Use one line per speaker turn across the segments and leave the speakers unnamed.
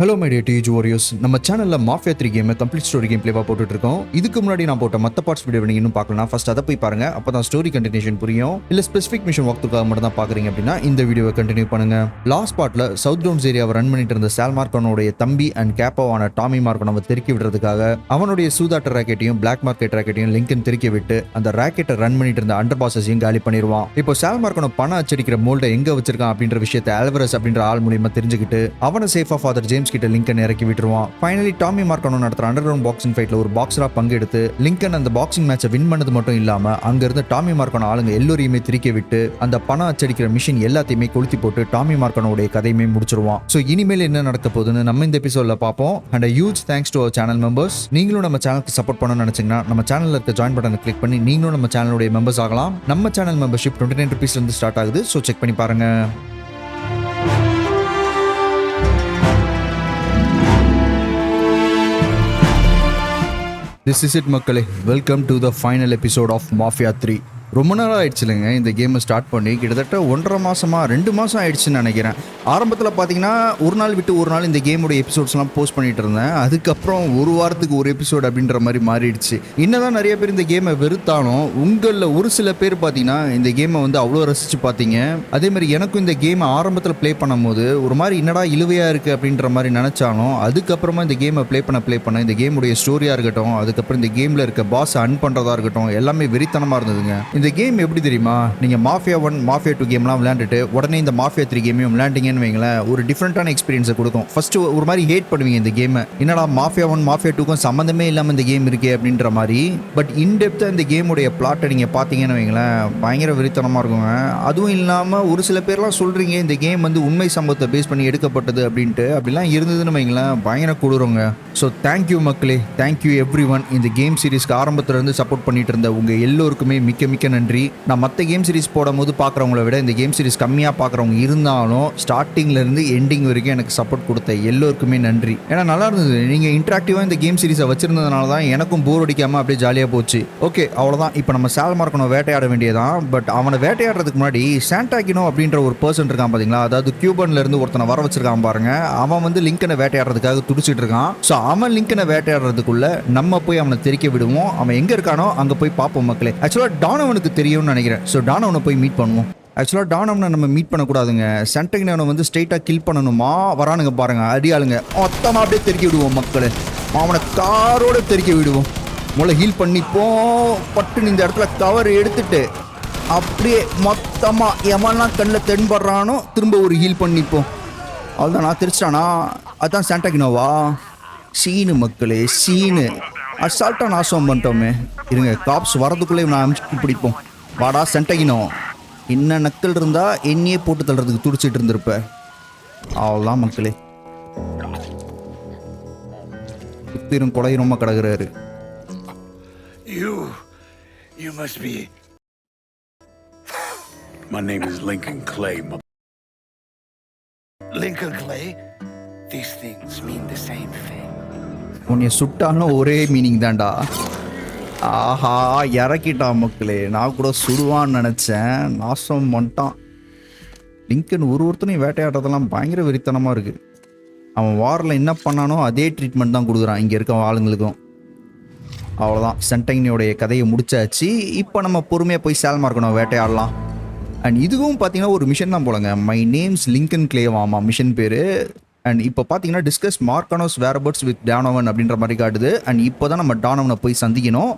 Hello my dear digi warriors, நம்ம சேனலில் mafia 3 கேமை கம்ப்ளீட் ஸ்டோரி கேம் பிளேவாக போட்டுட்ருக்கோம். இதுக்கு முன்னாடி நான் போட்ட மற்ற பார்ட்ஸ் வீடியோ நீங்கள் இன்னும் பார்க்கலாம். ஃபர்ஸ்ட் அதை போய் பாருங்க, அப்போ தான் ஸ்டோரி கண்டினியூஷன் புரியும். இல்லை ஸ்பெசிஃபிக் மிஷன் வாக்துக்காக மட்டும் தான் பார்க்குறீங்க அப்படின்னா இந்த வீடியோவை கண்டினியூ பண்ணுங்க. லாஸ்ட் பார்ட்டில் சவுத் டவுன்ஸ் ஏரியாவை ரன் பண்ணிட்டு இருந்த சால் மார்க்கானோடைய தம்பி அண்ட் கேப்பாவான டாமி மார்க்கானோவை தெருக்கி விடுறதுக்காக அவனுடைய சூதாட்ட ராக்கெட்டையும் பிளாக் மார்க்கெட் ராக்கெட்டையும் லிங்கன் தெருக்கி விட்டு அந்த ராக்கெட்டை ரன் பண்ணிட்டு இருந்த அண்டர் பாஸையும் காலி பண்ணிடுவான். இப்போ சால் மார்க்கானோ பணம் அச்சடிக்கிற மோல்டை எங்க வச்சிருக்கான் அப்படின்ற விஷயத்தை ஆல்வரஸ் அப்படின்ற ஆள் மூலியமா தெரிஞ்சுக்கிட்டு அவனை சேஃபா ஃபாதர் ஜேம்ஸ் கிட்ட லிங்கன் இறக்கி விட்டுருவான். ஃபைனலி டாமி மார்க்கானோ நடத்துற அண்டர் கிரவுண்ட் பாக்ஸிங் ஃபைட்ல ஒரு பாக்ஸரா பங்கெடுத்து லிங்கன் அந்த பாக்ஸிங் மேட்சை வின் பண்ணது மட்டும் இல்லாம அங்க இருந்து டாமி மார்க்கானோ ஆளுங்க எல்லோரையுமே திரிக்க விட்டு அந்த பணம் அச்சடிக்கிற மிஷின் எல்லாத்தையுமே கொளுத்தி போட்டு டாமி மார்க்கானோடைய கதையுமே முடிச்சிருவான். ஸோ இனிமேல் என்ன நடக்க போகுதுன்னு நம்ம இந்த எபிசோட்ல பார்ப்போம். And huge thanks to our channel members. நீங்களும் நம்ம சேனலுக்கு சப்போர்ட் பண்ணணும்னு நினைச்சீங்கன்னா நம்ம சேனல்ல இருக்க ஜாயின் பட்டனை கிளிக் பண்ணி நீங்களும் நம்ம சேனலுடைய மெம்பர்ஸ் ஆகலாம். நம்ம சேனல் மெம்பர்ஷிப் 29 rupees இருந்து ஸ்டார்ட் ஆகுது. ஸோ செக் பண்ணி பாருங்க. This is it மக்களே. Welcome to the final episode of Mafia 3. ரொம்ப நாள் ஆயிடுச்சு இல்லைங்க இந்த கேமை ஸ்டார்ட் பண்ணி. கிட்டத்தட்ட 1.5 மாதமா 2 மாதம் ஆயிடுச்சுன்னு நினைக்கிறேன். ஆரம்பத்தில் பார்த்தீங்கன்னா ஒரு நாள் விட்டு ஒரு நாள் இந்த கேமோட எபிசோட்ஸ்லாம் போஸ்ட் பண்ணிட்டு இருந்தேன். அதுக்கப்புறம் ஒரு வாரத்துக்கு ஒரு எபிசோட் அப்படின்ற மாதிரி மாறிடுச்சு. என்னதான் நிறைய பேர் இந்த கேமை வெறுத்தாலும் உங்களில் ஒரு சில பேர் பார்த்தீங்கன்னா இந்த கேமை வந்து அவ்வளோ ரசித்து பார்த்தீங்க. அதே மாதிரி எனக்கும் இந்த கேமை ஆரம்பத்தில் ப்ளே பண்ணும் போது ஒரு மாதிரி என்னடா இழுவையாக இருக்குது அப்படின்ற மாதிரி நினச்சாலும் அதுக்கப்புறமா இந்த கேமை ப்ளே பண்ண இந்த கேமுடைய ஸ்டோரியாக இருக்கட்டும், அதுக்கப்புறம் இந்த கேமில் இருக்க பாஸ் அன் பண்ணுறதா இருக்கட்டும், எல்லாமே வெறித்தனமாக இருந்ததுங்க. இந்த கேம் எப்படி தெரியுமா, நீங்கள் மாஃபியா 1 மாஃபியா 2 கேம்லாம் விளையாண்டுட்டு உடனே இந்த மாஃபியா 3 கேமையும் விளையாண்டிங்கன்னு வைங்களேன், ஒரு டிஃப்ரெண்ட்டான எக்ஸ்பீரியன்ஸை கொடுக்கும். ஃபர்ஸ்ட் ஒரு மாதிரி ஹேட் பண்ணுவீங்க இந்த கேமை, என்னடா மாஃபியா 1 மாஃபியா 2க்கும் சம்மந்தமே இல்லாமல் இந்த கேம் இருக்கே அப்படின்ற மாதிரி. பட் இன்டெப்த்தாக இந்த கேமுடைய பிளாட்டை நீங்கள் பார்த்தீங்கன்னு வைங்களேன், பயங்கர வெறித்தனமாக இருக்குங்க. அதுவும் இல்லாமல் ஒரு சில பேர்லாம் சொல்கிறீங்க இந்த கேம் வந்து உண்மை சம்பவத்தை பேஸ் பண்ணி எடுக்கப்பட்டது அப்படின்ட்டு. அப்படிலாம் இருந்ததுன்னு வைங்களேன், பயங்கர கொடுறோங்க. ஸோ தேங்க்யூ மக்களே, தேங்க்யூ எவ்ரி ஒன். இந்த கேம் சீரிஸ்க்கு ஆரம்பத்திலேருந்து சப்போர்ட் பண்ணிட்டு இருந்த உங்கள் எல்லோருக்குமே மிக்க மிக்க நன்றி. நான் மற்ற கேம் சீரிஸ் போடும் போது பார்க்குறவங்கள விட இந்த கேம் சீரிஸ் கம்மியாக பார்க்குறவங்க இருந்தாலும் ஸ்டார்டிங்லேருந்து எண்டிங் வரைக்கும் எனக்கு சப்போர்ட் கொடுத்த எல்லோருக்குமே நன்றி. ஏன்னா நல்லா இருந்தது, நீங்கள் இன்ட்ராக்டிவாக இந்த கேம் சீரிஸை வச்சிருந்ததுனால தான் எனக்கும் போர் அடிக்காமல் அப்படியே ஜாலியாக போச்சு. ஓகே அவ்வளோதான். இப்போ நம்ம சால் மார்க்கானோ வேட்டையாட வேண்டியதான். பட் அவனை வேட்டையாடுறதுக்கு முன்னாடி சாண்டாகினோ அப்படின்ற ஒரு பர்சன் இருக்கான் பார்த்தீங்களா, அதாவது கியூபன்லேருந்து ஒருத்தனை வர வச்சிருக்கான் பாருங்க. அவன் வந்து லிங்கனை வேட்டையாடுறதுக்காக துடிச்சிட்டு இருக்கான். ஸோ அவன் லிங்கனை வேட்டையாடுறதுக்குள்ள நம்ம போய் அவனை தெரிக்க விடுவோம். அவன் எங்கே இருக்கானோ அங்கே போய் பார்ப்போம் மக்களே. ஆக்சுவலாக டானவனுக்கு தெரியும்னு நினைக்கிறேன். ஸோ டானவனை போய் மீட் பண்ணுவோம். ஆக்சுவலாக டானவனை நம்ம மீட் பண்ணக்கூடாதுங்க, சாண்டாகினோவை வந்து ஸ்ட்ரெயிட்டாக கில் பண்ணணுமா. வரானுங்க பாருங்க அடியாளுங்க, மொத்தமாக அப்படியே தெருக்கி விடுவோம் மக்களே. அவனை காரோட தெருக்கி விடுவோம். முதல்ல ஹீல் பண்ணிப்போம். பட்டுன்னு இந்த இடத்துல கவர் எடுத்துட்டு அப்படியே மொத்தமாக எவன்லாம் கண்ணில் தென்படுறானோ திரும்ப ஒரு ஹீல் பண்ணிப்போம். அவ்வளோதான். நான் தெரிச்சிட்டானா, அதுதான் சாண்டாகினோவா. சீனு மக்களே, சீனு. அசால்ட்டாக நாசம் பண்ணிட்டோமே. இருங்க, காப்ஸ் வரதுக்குள்ளே நான் அனுப்பிச்சு பிடிப்போம். வாடா சாண்டாகினோ, என்ன நக்கல் இருந்தா என்னையே போட்டு தள்ளுறதுக்கு துடிச்சிட்டு இருந்திருப்ப. அவ்வளோதான் மக்களே. குத்திரும் கொலையுமா கிடக்குறாரு.
You must be. My name is Lincoln Clay. Lincoln Clay? These things mean the same thing.
உன்னை சுட்டாலும் ஒரே மீனிங் தான்டா. ஆஹா இறக்கிட்டான் மக்களே. நான் கூட சுடுவான்னு நினச்சேன், நாசம் பண்ணிட்டான். லிங்கன் ஒருத்தனையும் வேட்டையாடுறதெல்லாம் பயங்கர வெறித்தனமாக இருக்குது. அவன் வாரில் என்ன பண்ணானோ அதே ட்ரீட்மெண்ட் தான் கொடுக்குறான் இங்கே இருக்க ஆளுங்களுக்கும். அவ்வளோதான், சாண்டாகினோடைய கதையை முடிச்சாச்சு. இப்போ நம்ம பொறுமையாக போய் சால் மார்க்கானோ வேட்டையாடலாம். அண்ட் இதுவும் பார்த்தீங்கன்னா ஒரு மிஷன் தான் போலங்க. மை நேம்ஸ் லிங்கன் கிளேவாமா மிஷன் பேர். அண்ட் இப்போ பார்த்தீங்கன்னா டிஸ்கஸ் மார்க்கானோஸ் வேரபர்ட்ஸ் வித் டானோவன் அப்படின்ற மாதிரி காட்டுது. அண்ட் இப்போ தான் நம்ம டானோவனை போய் சந்திக்கணும்.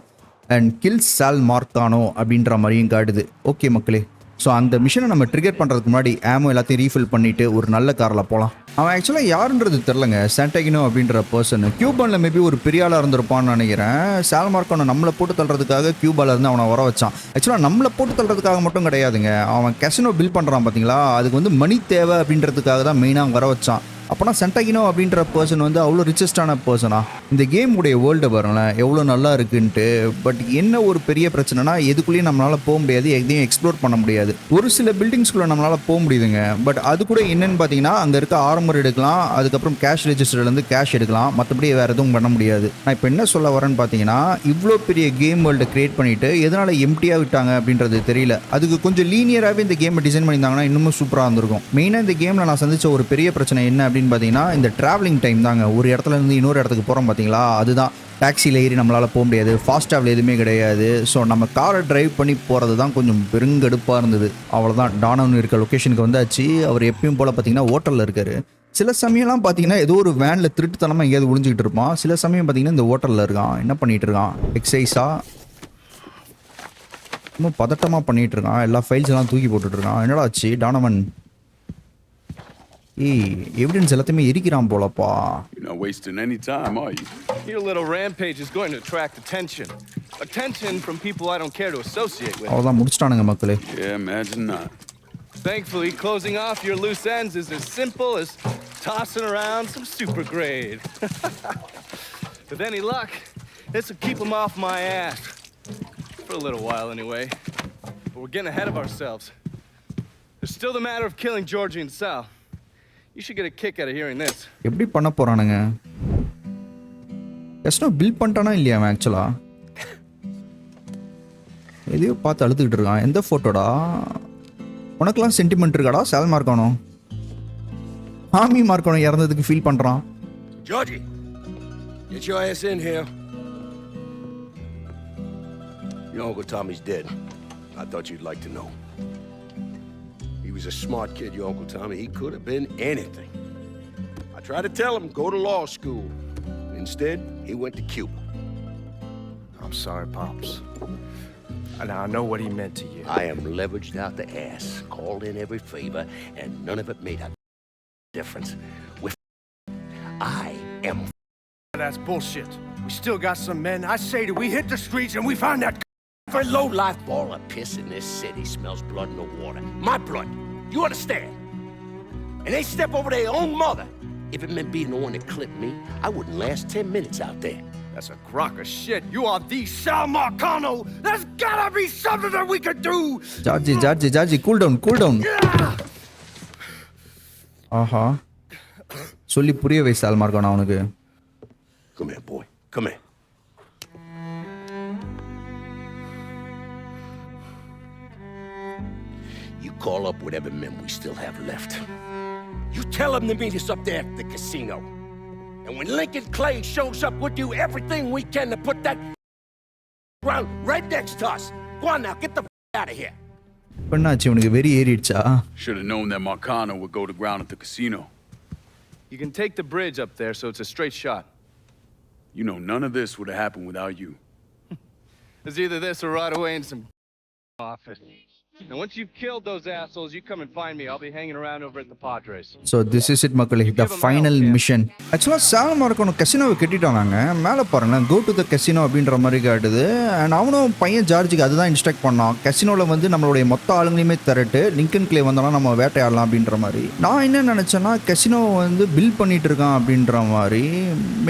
அண்ட் கில் சால் மார்க்கானோ அப்படின்ற மாதிரியும் காட்டுது. ஓகே மக்களே, ஸோ அந்த மிஷனை நம்ம ட்ரிகர் பண்ணுறதுக்கு முன்னாடி ஆமோ எல்லாத்தையும் ரீஃபில் பண்ணிவிட்டு ஒரு நல்ல காரில் போகலாம். அவன் ஆக்சுவலாக யாருன்றது தெரிலங்க, சாண்டாகினோ அப்படின்ற பர்சன். கியூபானில் மேபி ஒரு பெரிய ஆளாக இருந்திருப்பான்னு நினைக்கிறேன். சால் மார்க்கானோ நம்மளை போட்டு தள்ளுறதுக்காக கியூபாவில் இருந்து அவனை வர வச்சான். ஆக்சுவலாக நம்மளை போட்டு தள்ளுறதுக்காக மட்டும் கிடையாதுங்க, அவன் கேசினோ பில் பண்ணுறான் பார்த்தீங்களா, அதுக்கு வந்து மணி தேவை அப்படின்றதுக்காக தான் மெயினாக வர வச்சான். அப்போனா சாண்டாகினோ அப்படின்ற பர்சன் வந்து அவ்வளோ ரிச்சஸ்டான பர்சனா. இந்த கேமுடைய வேர்ல்டை பாருங்களேன் எவ்வளோ நல்லா இருக்குன்ட்டு. பட் என்ன ஒரு பெரிய பிரச்சனைனா எதுக்குள்ளேயும் நம்மளால் போக முடியாது, எதையும் எக்ஸ்ப்ளோர் பண்ண முடியாது. ஒரு சில பில்டிங்ஸ்குள்ளே நம்மளால் போக முடியுதுங்க. பட் அது கூட என்னென்னு பார்த்தீங்கன்னா அங்கே இருக்க ஆர்மர் எடுக்கலாம், அதுக்கப்புறம் கேஷ் ரெஜிஸ்டர்லேருந்து கேஷ் எடுக்கலாம், மற்றபடி வேறு எதுவும் பண்ண முடியாது. நான் இப்போ என்ன சொல்ல வரேன்னு பார்த்தீங்கன்னா, இவ்வளோ பெரிய கேம் வேர்ல்டை கிரியேட் பண்ணிவிட்டு எதனால் எம்டியாக விட்டாங்க அப்படின்றது தெரியல. அதுக்கு கொஞ்சம் லீனியராகவே இந்த கேமை டிசைன் பண்ணியிருந்தாங்கன்னா இன்னமும் சூப்பராக இருந்திருக்கும். மெயினாக இந்த கேமில் நான் சந்தித்த ஒரு பெரிய பிரச்சனை என்ன அப்படின்னு அப்படின்னு பார்த்தீங்கன்னா இந்த ட்ராவலிங் டைம் தாங்க. ஒரு இடத்துல இருந்து இன்னொரு இடத்துக்கு போகிறோம் பார்த்தீங்களா, அதுதான் டாக்ஸியில் ஏறி நம்மளால் போக முடியாது, ஃபாஸ்ட் ட்ராவல் எதுவுமே கிடையாது. ஸோ நம்ம காரை டிரைவ் பண்ணி போகிறது தான் கொஞ்சம் பெருங்கடுப்பாக இருந்தது. அவ்வளோதான், டானவன் இருக்க லொக்கேஷனுக்கு வந்தாச்சு. அவர் எப்பயும் போல் பார்த்தீங்கன்னா ஹோட்டலில் இருக்கார். சில சமயம்லாம் பார்த்தீங்கன்னா ஏதோ ஒரு வேனில் திருட்டுத்தனமாக எங்கேயாவது ஒளிஞ்சிக்கிட்டு இருப்பான். சில சமயம் பார்த்தீங்கன்னா இந்த ஹோட்டலில் இருக்கான். என்ன பண்ணிகிட்டு இருக்கான், எக்ஸசைஸாக இன்னும் பதட்டமாக பண்ணிகிட்டு இருக்கான். எல்லா ஃபைல்ஸ் எல்லாம் தூக்கி போட்டுட்ருக்கான். என்னடா ஆச்சு டானவன்? எவிடன்ஸ் எல்லாத்தையுமே எரிக்கிறான் போலப்பா.
You're not wasting any time, are you?
Your little rampage is going to attract attention. Attention from people I don't care to associate with.
அவ்வளோதான், முடிச்சிட்டானுங்க மக்களே.
Yeah, imagine not.
Thankfully, closing off your loose ends is as simple as tossing around some super grade. With any luck, this will keep them off my ass. For a little while, anyway. But we're getting ahead of ourselves. There's still the matter of killing Giorgi and Sal. You should get a kick out of hearing this.
எப்படி பண்ண போறானுங்க? கஸ்டோ bill பண்ணிட்டானா இல்லையா அவன் ஆக்சுவலா? எதையோ பார்த்து அழுதுகிட்டு இருக்கான். எந்த ஃபோட்டோடா? உனக்கெல்லாம் சென்டிமெண்ட் இருக்காடா சால் மார்க்கானோ? ஆமி மார்க்கானோ இறந்ததுக்கு ஃபீல் பண்ணுறான்.
Giorgi, get your ass in here. Your Uncle Tommy's dead. I thought you'd like to know. He was a smart kid, your Uncle Tommy. He could have been anything. I tried to tell him, go to law school. Instead, he went to Cuba.
I'm sorry, Pops. And I know what he meant to you.
I am leveraged out the ass, called in every favor, and none of it made a difference. With I am.
That's bullshit. We still got some men. I say that we hit the streets and we find that
Every low-life ball of piss in this city smells blood in the water. My blood. You understand? And they step over their own mother. If it meant being the one that clipped me, I wouldn't last 10 minutes out there.
That's a crock of shit. You are the Sal Marcano. There's gotta be something that we could do.
Georgie cool down. ஆஹா, சொல்லி புரிய வை சால் மார்க்கானோ அவனுக்கு.
Come here, boy. Come here. You call up whatever men we still have left. You tell them to meet us up there at the casino. And when Lincoln Clay shows up, we'll do everything we can to put that ground right next to us. Go on now, get the out of here.
என்னாச்சு உனக்கு வெறி ஏறிடுச்சா?
Should have known that Marcano would go to ground at the casino.
You can take the bridge up there so it's a straight shot.
You know none of this would have happened without you.
It's either this or right away in some office. And once you've killed those assholes, you come and find me. I'll be hanging around over at the Padres.
So this is it மக்களே, the final mission. ஆக்சுவலாக சால் மார்க்கானோ கசினோவை கட்டிட்டாங்க. மேலே பாருங்களேன், go to the casino அப்படின்ற மாதிரி காட்டுது. And அவனும் பையன் ஜார்ஜுக்கு அதுதான் இன்ஸ்ட்ரக்ட் பண்ணான். கசினோவில் வந்து நம்மளுடைய மொத்த ஆளுங்களையுமே திரட்டு லிங்கன் கிளே வந்தாலும் நம்ம வேட்டையாடலாம் அப்படின்ற மாதிரி. நான் என்ன நினச்சேன்னா கசினோவை வந்து பில் பண்ணிட்டு இருக்கான் அப்படின்ற மாதிரி.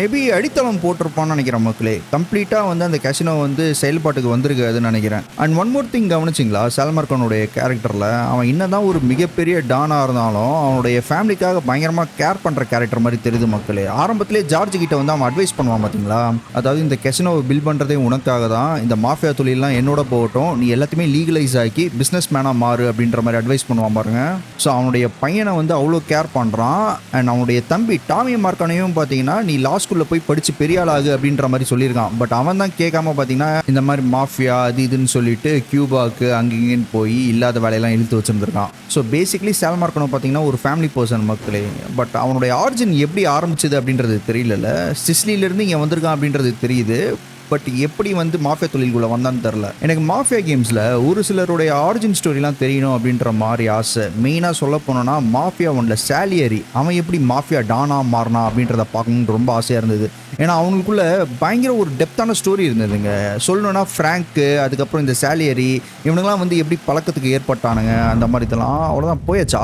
மேபி அடித்தளம் போட்டிருப்பான்னு நினைக்கிறேன் மக்களே. கம்ப்ளீட்டாக வந்து அந்த கசினோ வந்து செயல்பாட்டுக்கு வந்திருக்காதுன்னு நினைக்கிறேன். அண்ட் ஒன் மோர் திங் கவனிச்சிங்களா, சால் மார்க்கானோ கேரக்டர்ல அவன் என்னதான் ஒரு மிகப்பெரிய டானா இருந்தாலும் அவனுடைய ஃபேமிலிக்காக பயங்கரமா கேர் பண்ற கேரக்டர் மாதிரி தெரியுது மக்களே. ஆரம்பத்திலே ஜார்ஜ் கிட்ட வந்து அவன் அட்வைஸ் பண்ணுவான் பாத்தீங்களா, அதாவது இந்த கெசினோவை பில் பண்றதே உனக்காக தான், இந்த மாஃபியா தொழிலாம் என்னோட போகட்டும், நீ எல்லாத்தையுமே லீகலைஸ் ஆக்கி பிசினஸ் மேனா மாறு அப்படின்ற மாதிரி அட்வைஸ் பண்ணுவான் பாருங்க. ஸோ அவனுடைய பையனை வந்து அவ்வளோ கேர் பண்றான். அண்ட் அவனுடைய தம்பி டாமி மார்க்கானையும் பார்த்தீங்கன்னா நீ லா ஸ்கூல்ல போய் படிச்சு பெரிய ஆள் ஆகு அப்படின்ற மாதிரி சொல்லியிருக்கான். பட் அவன் தான் கேட்காம பார்த்தீங்கன்னா இந்த மாதிரி மாஃபியா அது இதுன்னு சொல்லிட்டு கியூபாக்கு அங்கேயும் போய் இல்லாத வேலையெல்லாம் இழுத்து வச்சிருந்திருக்கான். ஸோ பேசிக்லி சால் மார்க்கானோ பார்த்தீங்கன்னா ஒரு ஃபேமிலி பர்சன் மக்களே. பட் அவனுடைய ஆரிஜின் எப்படி ஆரம்பிச்சது அப்படின்றது தெரியல. சிஸ்லியிலேருந்து இங்கே வந்திருக்கான் அப்படின்றது தெரியுது. பட் எப்படி வந்து மாஃபியா தொழிலுக்குள்ளே வந்தான்னு தெரில. எனக்கு மாஃபியா கேம்ஸில் ஒரு சிலருடைய ஆரிஜின் ஸ்டோரிலாம் தெரியணும் அப்படின்ற மாதிரி ஆசை. மெயினாக சொல்ல போனோன்னா மாஃபியா ஒன்றில் சாலியரி அவன் எப்படி மாஃபியா டானா மாறினா அப்படின்றத பார்க்கணுன்னு ரொம்ப ஆசையாக இருந்தது. ஏன்னா அவங்களுக்குள்ள பயங்கர ஒரு டெப்த்தான ஸ்டோரி இருந்ததுங்க. சொல்லணுன்னா ஃப்ராங்க்கு, அதுக்கப்புறம் இந்த சாலியரி இவனுங்களாம் வந்து எப்படி பழக்கத்துக்கு ஏற்பட்டானுங்க அந்த மாதிரி இதெல்லாம். அவ்வளோதான் போயாச்சா.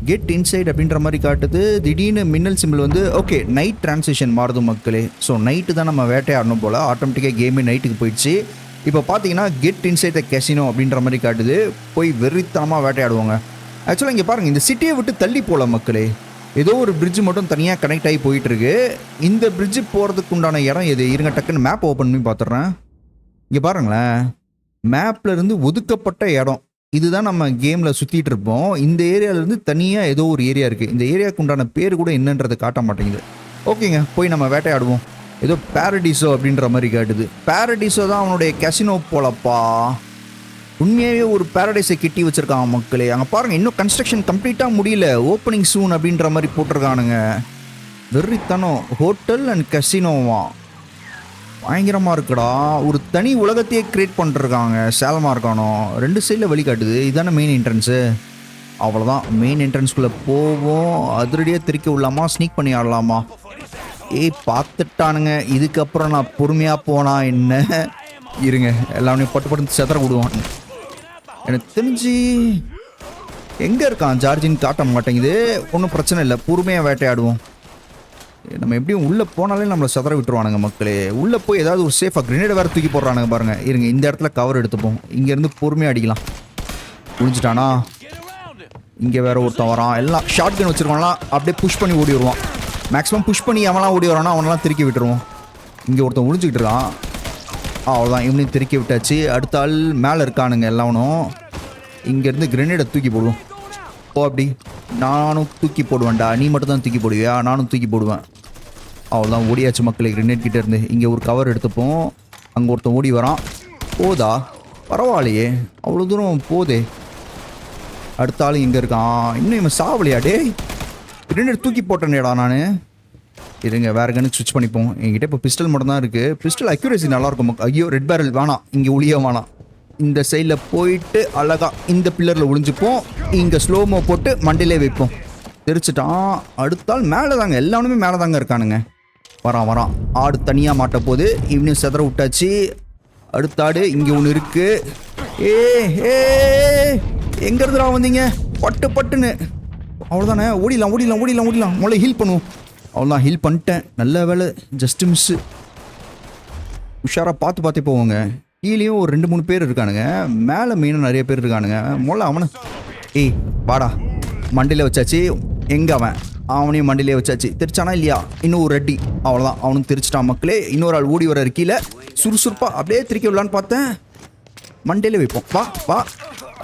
கெட் இன்சைட் அப்படின்ற மாதிரி காட்டுது. திடீர்னு மின்னல் சிம்பிள் வந்து ஓகே நைட் டிரான்சிஷன் மாறுது மக்களே. ஸோ நைட்டு தான் நம்ம வேட்டையாடணும் போல். ஆட்டோமேட்டிக்காக கேமே நைட்டுக்கு போயிடுச்சு. இப்போ பார்த்தீங்கன்னா கெட் இன்சைட் த கெசினோ அப்படின்ற மாதிரி காட்டுது. போய் வெறித்தனமாக வேட்டையாடுவாங்க. ஆக்சுவலாக இங்கே பாருங்கள், இந்த சிட்டியை விட்டு தள்ளி போகல மக்களே. ஏதோ ஒரு பிரிட்ஜ் மட்டும் தனியாக கனெக்ட் ஆகி போயிட்டுருக்கு. இந்த பிரிட்ஜு போகிறதுக்கு உண்டான இடம் எது? இருங்க டக்குன்னு மேப் ஓப்பன் பண்ணி பார்த்துட்றேன். இங்கே பாருங்களேன், மேப்பில் இருந்து ஒதுக்கப்பட்ட இடம் இதுதான் நம்ம கேமில் சுற்றிட்டு இருப்போம். இந்த ஏரியாவிலேருந்து தனியாக ஏதோ ஒரு ஏரியா இருக்குது. இந்த ஏரியாவுக்கு உண்டான பேர் கூட என்னன்றது காட்ட மாட்டேங்குது. ஓகேங்க, போய் நம்ம வேட்டையாடுவோம். ஏதோ பாரடிஸோ அப்படின்ற மாதிரி காட்டுது. பாரடிஸோ தான் அவனுடைய கசினோ போலப்பா. உண்மையாகவே ஒரு பாரடைஸை கட்டி வச்சுருக்காங்க மக்களே. அங்கே பாருங்கள், இன்னும் கன்ஸ்ட்ரக்ஷன் கம்ப்ளீட்டாக முடியல. ஓப்பனிங் சூன் அப்படின்ற மாதிரி போட்டிருக்கானுங்க. வெறித்தனம். ஹோட்டல் அண்ட் கசினோவா, பயங்கரமாக இருக்குடா. ஒரு தனி உலகத்தையே க்ரியேட் பண்ணிருக்காங்க. சால் மார்க்கானோ 2 சைடில் வழி காட்டுது. இதுதானே மெயின் என்ட்ரன்ஸு. அவ்வளோதான், மெயின் என்ட்ரன்ஸ்குள்ளே போவோம். அதிரடியாக திருக்கி விடலாமா, ஸ்னீக் பண்ணி ஆடலாமா? பார்த்துட்டானுங்க. இதுக்கப்புறம் நான் பொறுமையாக போனா என்ன? இருங்க, எல்லாமே பட்டு செதற விடுவான். எனக்கு தெரிஞ்சு எங்கே இருக்கான் ஜார்ஜின்னு காட்ட மாட்டேங்குது. ஒன்றும் பிரச்சனை இல்லை, பொறுமையாக வேட்டையாடுவோம். நம்ம எப்படியும் உள்ளே போனாலே நம்மளை செதற விட்டுருவானுங்க மக்களே. உள்ளே போய் ஏதாவது ஒரு சேஃபாக கிரெனேட் வேறு தூக்கி போடுறானுங்க பாருங்கள். இருங்க, இந்த இடத்துல கவர் எடுத்துப்போம். இங்கேருந்து பொறுமையாக அடிக்கலாம். புரிஞ்சுட்டானா? இங்கே வேற ஒருத்தன் வரான். எல்லாம் ஷார்ட் கன் வச்சுருவான்லாம். அப்படியே புஷ் பண்ணி ஓடி வருவான். மேக்ஸிமம் புஷ் பண்ணி அவன்லாம் ஓடி வரானா அவனெல்லாம் திருக்கி விட்டுருவோம். இங்கே ஒருத்தன் ஒழிஞ்சிக்கிட்டு இருக்கான். அவ்வளோதான், இவனையும் திருக்கி விட்டாச்சு. அடுத்த ஆள் மேலே இருக்கானுங்க எல்லாவனும். இங்கேருந்து கிரெனேடை தூக்கி போடுவோம். அப்படி நானும் தூக்கி போடுவேன்டா. நீ மட்டும் தான் தூக்கி போடுவியா? நானும் தூக்கி போடுவேன். அவ்வளோதான், ஓடியாச்சு மக்களே கிரெனேட் கிட்டே இருந்து. இங்கே ஒரு கவர் எடுத்துப்போம். அங்கே ஒருத்தன் ஓடி வரான். போதா, பரவாயில்லையே, அவ்வளோ தூரம் போதே. அடுத்த ஆள் இங்கே இருக்கான். இன்னும் இவன் சாவலையா? டே, கிரெனேட் தூக்கி போட்டேனேடா நான். இருங்க, வேறு கண்ணுக்கு ஸ்விட்ச் பண்ணிப்போம். என்கிட்ட இப்போ பிஸ்டல் மட்டும் தான் இருக்குது. பிஸ்டல் அக்யூரேசி நல்லாயிருக்கும். ஐயோ, ரெட் பேரல் வேணாம். இங்கே ஒளிய வேணாம். இந்த சைடில் போயிட்டு அழகாக இந்த பில்லரில் ஒளிஞ்சுப்போம். இங்கே ஸ்லோமோ போட்டு மண்டிலே வைப்போம். தெரிச்சிட்டான். அடுத்தால் மேலே தாங்க, எல்லாருமே மேலே தாங்க இருக்கானுங்க. வரான். ஆடு தனியாக மாட்ட போது இவனையும் செதற விட்டாச்சு. அடுத்த ஆடு இங்கே ஒன்று இருக்குது. எங்கே இருந்துடா வந்தீங்க? பட்டுன்னு அவ்வளோதானே. ஓடிடலாம். முதல்ல ஹீல் பண்ணுவோம். அவ்வளோதான், ஹீல் பண்ணிட்டேன். நல்ல வேலை, ஜஸ்ட் மிஸ்ஸு. உஷாராக பார்த்தே போவோங்க. கீழேயும் ஒரு 2-3 பேர் இருக்கானுங்க. மேலே மெயினாக நிறைய பேர் இருக்கானுங்க. முதல்ல அவனை வாடா, மண்டியில் வச்சாச்சு. எங்கே அவனையும் மண்டிலே வச்சாச்சு. தெரிச்சானா இல்லையா? இன்னும் ஒரு அடி. அவ்வளோதான், அவனும் தெரிச்சிட்டான் மக்களே. இன்னொரு ஆள் ஓடி வர கீழே சுறுசுறுப்பாக அப்படியே திருக்கி விடலான்னு பார்த்தேன். மண்டிலே வைப்போம். வா.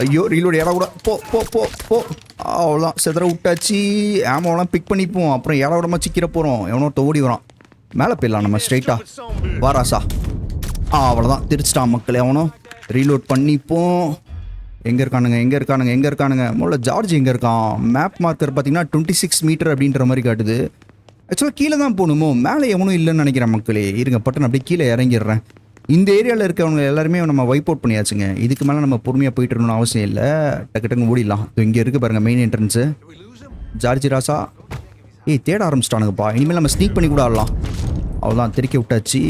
ஐயோ, ரீலோட இடம் கூட போ. அவ்வளோதான், செதற விட்டாச்சு. ஆமாவெல்லாம் பிக் பண்ணிப்போம். அப்புறம் இடம் விடமா சிக்கிற போகிறோம். எவனோ ஓடி வரான். மேலே போயிடலாம் நம்ம ஸ்ட்ரைட்டாக. வாராசா. அவ்வளோதான், தெரிச்சிட்டான் மக்களே. அவனும் ரீலோட் பண்ணிப்போம். எங்கே இருக்கானுங்க? முதல்ல ஜார்ஜ் எங்கே இருக்கான்? மேப் மார்க்கர் பார்த்தீங்கன்னா 26 மீட்டர் அப்படின்ற மாதிரி காட்டுது. ஆக்சுவலாக கீழே தான் போகணுமோ, மேலே எவனும் இல்லைன்னு நினைக்கிறேன் மக்களே. இருங்க, பட்டன் அப்படியே கீழே இறங்கிடுறேன். இந்த ஏரியாவில் இருக்கவங்க எல்லாருமே நம்ம வைப் அவுட் பண்ணியாச்சுங்க. இதுக்கு மேலே நம்ம பொறுமையாக போயிட்டு இருக்கணும்னு அவசியம் இல்லை. டக்குன்னு ஓடிடலாம். இங்கே இருக்குது பாருங்கள் மெயின் என்ட்ரன்ஸு. ஜார்ஜி ராசா தேட ஆரம்பிச்சிட்டானுங்கப்பா. இனிமேல் நம்ம ஸ்னீக் பண்ணி கூட ஆடலாம். அவ்வளோதான், திருக்கி விட்டாச்சு.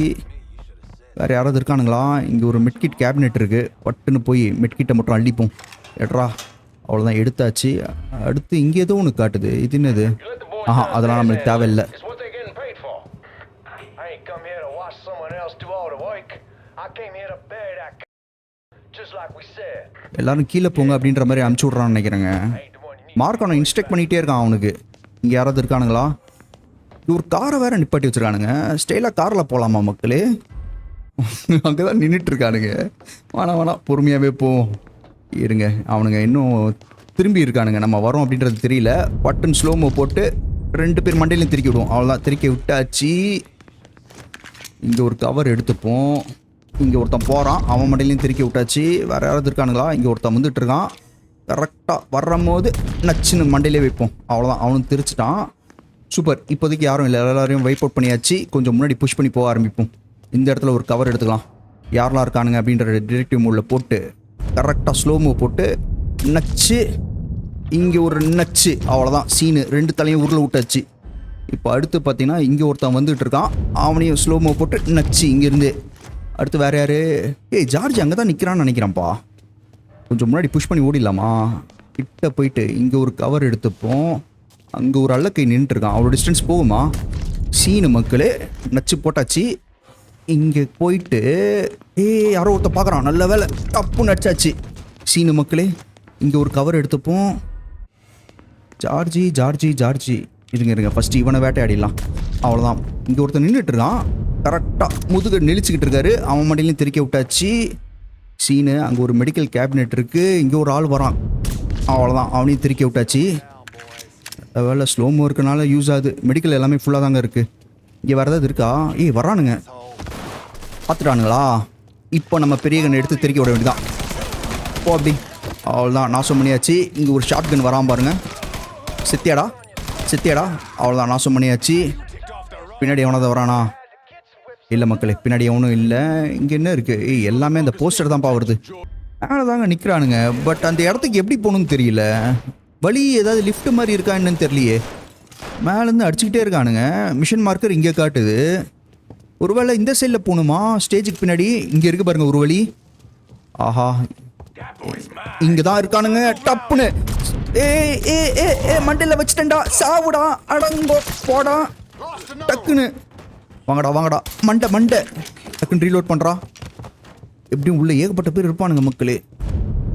வேறு யாராவது இருக்கானுங்களா? இங்கே ஒரு மெட்கிட் கேபினெட் இருக்குது. பட்டுன்னு போய் மெட்கிட்டை மட்டும் அள்ளிப்போம். எட்ரா, அவ்வளோதான், எடுத்தாச்சு. அடுத்து இங்கே ஏதோ ஒன்று காட்டுது. இது என்னது? அதெல்லாம் நம்மளுக்கு தேவையில்லை. எல்லாரும் கீழே போங்க அப்படின்ற மாதிரி அனுப்பிச்சி விட்றான்னு நினைக்கிறேங்க. மார்க்கானோ இன்ஸ்ட்ரக்ட் பண்ணிகிட்டே இருக்கான் அவனுக்கு. இங்கே யாராவது இருக்கானுங்களா? ஒரு காரை வேறு நிப்பாட்டி வச்சுருக்கானுங்க. ஸ்டைலாக காரில் போகலாமா மக்களே? அங்கே தான் நின்றுட்டுருக்கானுங்க. வேணாம், பொறுமையாகவே போவோம். இருங்க, அவனுங்க இன்னும் திரும்பி இருக்கானுங்க. நம்ம வரோம் அப்படின்றது தெரியல. பட்டன் ஸ்லோமோ போட்டு 2 பேர் மண்டையிலையும் திருக்கி விடுவோம். அவ்வளோதான், திருக்கி விட்டாச்சு. இங்கே ஒரு கவர் எடுத்துப்போம். இங்கே ஒருத்தன் போகிறான், அவன் மண்டையிலையும் திருக்கி விட்டாச்சு. வேறு யாராவது இருக்கானுங்களா? இங்கே ஒருத்தன் வந்துட்டு இருக்கான். கரெக்டாக வரும்போது நச்சுன்னு மண்டையிலே வைப்போம். அவ்வளோதான், அவனும் தெரிச்சிட்டான். சூப்பர். இப்போதைக்கு யாரும் இல்லை, எல்லாரையும் வைப் அவுட் பண்ணியாச்சு. கொஞ்சம் முன்னாடி புஷ் பண்ணி போக ஆரம்பிப்போம். இந்த இடத்துல ஒரு கவர் எடுத்துக்கலாம். யாரெல்லாம் இருக்கானுங்க அப்படின்ற டிரெக்டிவ் மோடில் போட்டு கரெக்டாக ஸ்லோமோ போட்டு நச்சு. இங்கே ஒரு நச்சு. அவ்வளோதான், சீனு 2 தலையும் உருளை விட்டாச்சு. இப்போ அடுத்து பார்த்தீங்கன்னா இங்கே ஒருத்தன் வந்துட்டு இருக்கான். அவனையும் ஸ்லோமோ போட்டு நச்சு இங்கேருந்து. அடுத்து வேறு யார்? ஜார்ஜ் அங்கே தான் நிற்கிறான்னு நினைக்கிறேன்ப்பா. கொஞ்சம் முன்னாடி புஷ் பண்ணி ஓடிடலாமா? கிட்ட போயிட்டு இங்கே ஒரு கவர் எடுத்துப்போம். அங்கே ஒரு அல்லக்கை நின்றுட்டுருக்கான். அவ்வளோ டிஸ்டன்ஸ் போகுமா? சீனு மக்களே, நச்சு போட்டாச்சு. இங்கே போயிட்டு யாரோ ஒருத்த பார்க்குறான். நல்ல வேலை, தப்பு நடிச்சாச்சு. சீனு மக்களே, இங்கே ஒரு கவர் எடுத்துப்போம். ஜார்ஜி இருங்க ஃபஸ்ட்டு இவனை வேட்டையாடிடலாம். அவ்வளோதான், இங்கே ஒருத்தன் நின்றுட்டுருக்கான். கரெக்டாக முதுக நெளிச்சிக்கிட்டு இருக்காரு. அவன் மண்டிலையும் திருக்க விட்டாச்சு. சீனு. அங்கே ஒரு மெடிக்கல் கேபினெட் இருக்குது. இங்கே ஒரு ஆள் வரான். அவ்வளோதான், அவனையும் திருக்கி விட்டாச்சு. வேலை ஸ்லோமோ இருக்கனால யூஸ் ஆகுது. மெடிக்கல் எல்லாமே ஃபுல்லாக தாங்க இருக்குது. இங்கே வரதாவது இருக்கா? வரானுங்க. பார்த்துட்டானுங்களா? இப்போ நம்ம பெரிய கன் எடுத்து திருக்கி விட வேண்டியதான். அப்படி அவ்வளோதான், நாசம் பண்ணியாச்சு. இங்கே ஒரு ஷார்ட் கன் வராமல் பாருங்க. செத்தியாடா செத்தியாடா. அவ்வளோதான், நாசம் பண்ணியாச்சு. பின்னாடி எவனாவது வரானா? இல்லை மக்களே, பின்னாடி எவனும் இல்லை. இங்கே என்ன இருக்குது? எல்லாமே அந்த போஸ்டர் தான்ப்பா வருது. மேலே தாங்க நிற்கிறானுங்க. பட் அந்த இடத்துக்கு எப்படி போகணுன்னு தெரியல. வழி ஏதாவது லிஃப்ட் மாதிரி இருக்கா என்னன்னு தெரியலையே. மேலேருந்து அடிச்சுக்கிட்டே இருக்கானுங்க. மிஷன் மார்க்கர் இங்கே காட்டுது. ஒருவேளை இந்த சைடில் போகணுமா? ஸ்டேஜுக்கு பின்னாடி இங்கே இருக்கு பாருங்க ஒரு வழி. ஆஹா, இங்கே தான் இருக்கானுங்க. டப்புன்னு மண்டையில் வச்சுட்டேன்டா. சாவுடா, அடங்கோ போடா. டக்குன்னு வாங்கடா வாங்கடா. மண்டை மண்டை டக்குன்னு ரீலோட் பண்ணுறா. எப்படியும் உள்ள ஏகப்பட்ட பேர் இருப்பானுங்க மக்களே.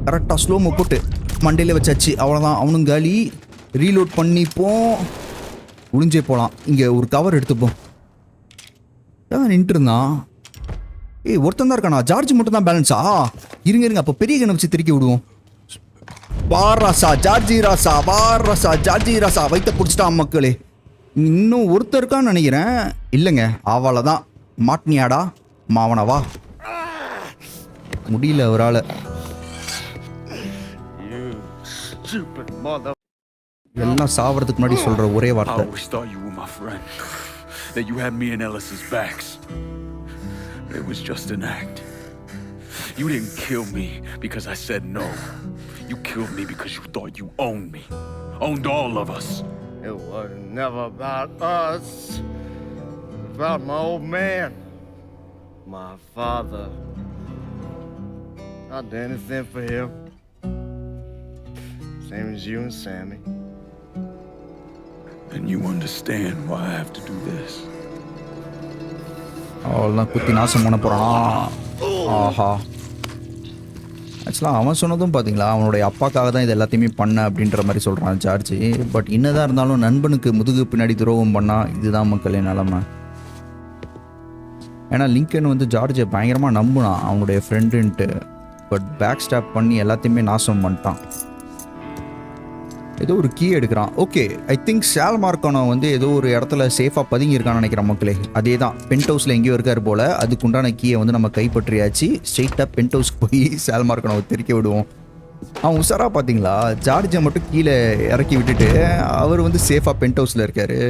கரெக்டாக ஸ்லோமோ போட்டு மண்டையில் வச்சாச்சு. அவ்வளோதான், அவனும் காலி. ரீலோட் பண்ணிப்போம். ஒளிஞ்சே போகலாம். இங்கே ஒரு கவர் எடுத்துப்போம். நின்றுட்டு இருந்தான். ஒருத்தன் தான் இருக்கானா? ஜார்ஜ் மட்டும் தான் பேலன்ஸா? இருங்க அப்போ பெரிய கண்ணை வச்சு திருக்கி விடுவோம். வாராசா ஜார்ஜி ராசா, வாராசா ஜார்ஜி ராசா. வைத்த பிடிச்சிட்டான் மக்களே. இன்னும் ஒருத்தர் இருக்கான்னு நினைக்கிறேன். இல்லைங்க, அவளை தான் மாட்டினியாடா மாவனவா. முடியல அவரால். எல்லாம் சாவறதுக்கு முன்னாடி சொல்ற ஒரே
I
வார்த்தை.
always thought you were my friend. That you had me and Ellis's backs. It was just an act. You didn't kill me because I said no. You killed me because you thought you owned me. Owned all of us.
It was never about us. About my old man. My father. I'd do anything for him. Same as you and Sammy.
And you understand why I have to do this.
அவ்வளோதான், குத்தி நாசம் பண்ண போகிறானா? ஆஹா, ஆக்சுவலாக அவன் சொன்னதும் பார்த்தீங்களா, அவனுடைய அப்பாக்காக தான் இது எல்லாத்தையுமே பண்ண அப்படின்ற மாதிரி சொல்கிறான் ஜார்ஜி. பட் என்னதான் இருந்தாலும் நண்பனுக்கு முதுகு பின்னாடி துரோகம் பண்ணால் இதுதான் மக்களே நிலமை. ஏன்னா லிங்கன் வந்து ஜார்ஜை பயங்கரமாக நம்பினான் அவனுடைய ஃப்ரெண்டுன்ட்டு. பட் பேக் ஸ்டாப் பண்ணி எல்லாத்தையுமே நாசம் பண்ணிட்டான். ஏதோ ஒரு கீ எடுக்கிறான். ஓகே, ஐ திங்க் சால் மார்க்கானோ வந்து ஏதோ ஒரு இடத்துல சேஃபாக பதுங்கியிருக்கான்னு நினைக்கிறேன் மக்களே. அதே தான், பென்ட் ஹவுஸில் எங்கேயோ இருக்கார் போல். அதுக்குண்டான கீயை வந்து நம்ம கைப்பற்றியாச்சு. ஸ்ட்ரெயிட்டாக பென்ட் ஹவுஸ்க்கு போய் சால் மார்க்கானோவை தெரிக்க விடுவோம். அவன் உஷாராக பார்த்தீங்களா, ஜார்ஜை மட்டும் கீழே இறக்கி விட்டுட்டு அவர் வந்து சேஃபாக பென்ட் ஹவுஸில் இருக்கார்.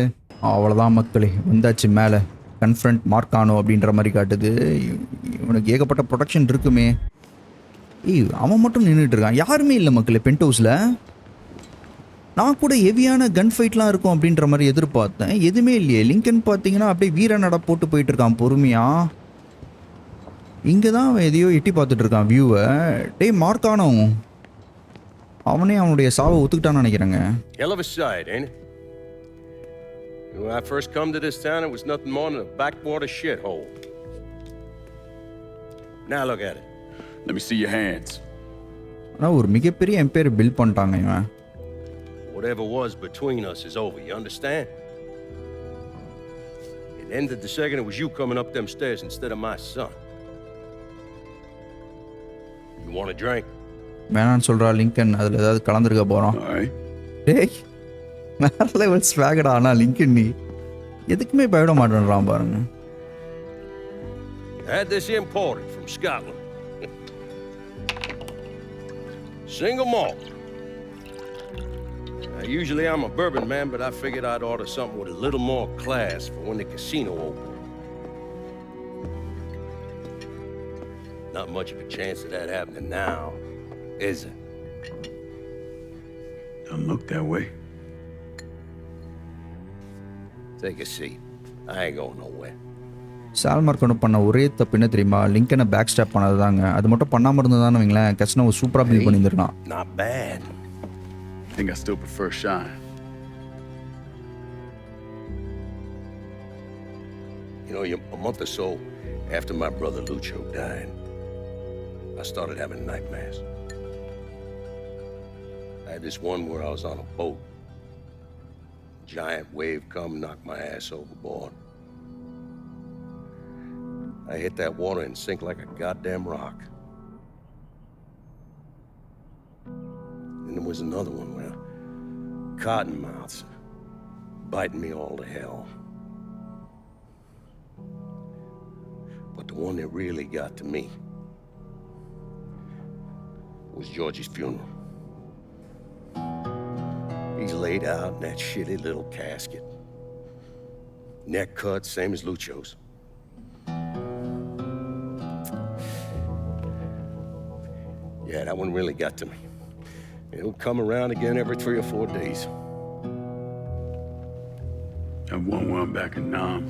அவ்வளோதான் மக்களே, வந்தாச்சு மேலே. கன்ஃபரண்ட் மார்க்கானோ அப்படின்ற மாதிரி காட்டுது. இவனுக்கு ஏகப்பட்ட ப்ரொடக்ஷன் இருக்குமே. அவன் மட்டும் நின்றுட்டு இருக்கான். யாருமே இல்லை மக்களே பென்ட் ஹவுஸில். நான் கூட ஹெவியான கன் ஃபைட்லாம் இருக்கும் அப்படின்ற மாதிரி எதிர்பார்த்தேன். எதுவுமே இல்லையே. லிங்கன் பார்த்தீங்கன்னா அப்படியே வீர நட போட்டு போயிட்டு இருக்கான் பொறுமையாக. இங்கே தான் அவன் எதையோ எட்டி பார்த்துட்டு இருக்கான் வியூவை. டேய் மார்க்கானோ, அவனே அவனுடைய சாவை ஒத்துக்கிட்டான்னு நினைக்கிறேங்க.
Hell of a sight, ain't it? When I first come to this town, it was nothing more than a backwater shithole. Now look at it.
Let me see your hands.
ஆனால் ஒரு மிகப்பெரிய எம்பையர் பில்ட் பண்ணிட்டாங்க இவன்.
Whatever was between us is over, you understand? It ended the second it was you coming up them stairs instead of my son. You want a drink?
வேணான்னு சொல்கிறா Lincoln. அதில் ஏதாவது கலந்துருக்க போகிறோம்.
All right.
டேய் வேற level ஸ்வாகடா. ஆனால் Lincoln நீ எதுக்குமே பயப்பட மாட்டேன்றான் பாருங்க.
I had this imported from Scotland. Single malt. Usually I'm a bourbon man, but I figured I'd order something with a little more class for when the casino opened. Not much of a chance of that happening now, is it?
Doesn't look that way.
Take a seat. I ain't going nowhere.
சால் மார்க்கானோ பண்ண ஒரே தப்பு என்ன தெரியுமா? லிங்கனை back stop பண்ணது தாங்க. அது மட்டும் பண்ணாமல் இருந்ததான்னு வைங்களேன், கசினோவை சூப்பராக build பண்ணியிருந்தான்.
Not bad.
I think I still prefer Shine.
You know, a month or so after my brother Lucho died, I started having nightmares. I had this one where I was on a boat. Giant wave come, knock my ass overboard. I hit that water and sink like a goddamn rock. there was another one where cottonmouths biting me all to hell. But the one that really got to me was Giorgi's funeral. He's laid out in that shitty little casket. Neck cut, same as Lucio's. Yeah, that one really got to me. It'll come around again every 3 or 4 days.
That one where I'm back in Nam,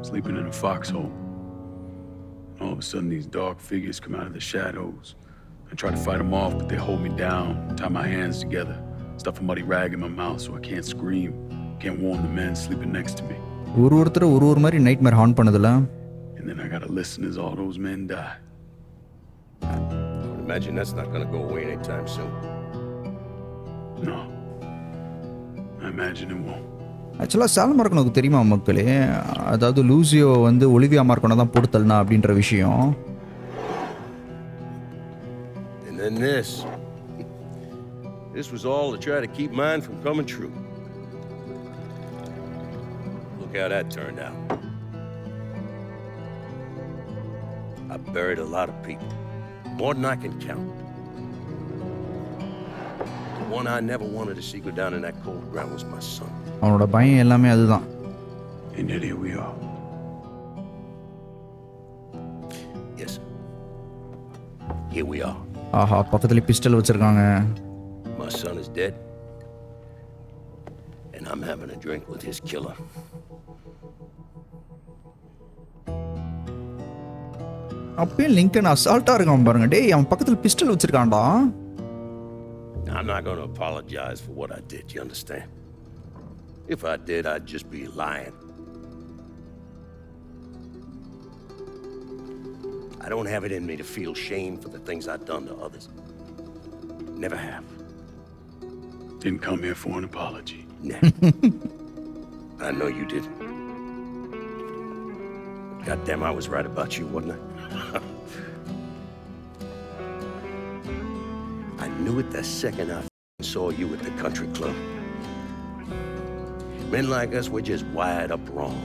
sleeping in a foxhole. All of a sudden, these dark figures come out of the shadows. I try to fight them off, but they hold me down, tie my hands together, stuff a muddy rag in my mouth so I can't scream, can't warn the men sleeping next to me.
ஒரு மாதிரி nightmare haunt பண்ணுதுல.
And then I gotta listen as all those men die.
I would imagine that's not gonna go away anytime soon.
No. I imagine it won't.
ஆக்சுவலாக சால் மார்க்கனோக்கு தெரியுமா மக்களே, அதாவது Lucio வந்து Olivia மார்க்கனோ தான் போட்டு தள்ளனா அப்படின்ற விஷயம்.
And then this was all to try to keep mine from coming true. Look how that turned out. I buried a lot of people, more than I can count. The one I never wanted to see go down in that cold ground was my son.
அவனோட பயம் எல்லாமே அதுதான்.
And yet here we are.
Yes. Here we are.
ஆஹா, பக்கத்துல pistol வச்சிருக்காங்க.
My son is dead, and I'm having a drink with his killer.
அப்பயே Lincoln அசால்ட்டா இருக்கான் பாருங்க. டேய், அவன் பக்கத்துல pistol வச்சிருக்கான்டா.
I'm not going to apologize for what I did, you understand? If I did, I'd just be lying. I don't have it in me to feel shame for the things I've done to others. Never have.
Didn't come here for an apology.
Nah. I know you didn't. Goddamn, I was right about you, wasn't I? I knew it the second I saw you at the country club. Men like us, we're just wired up wrong.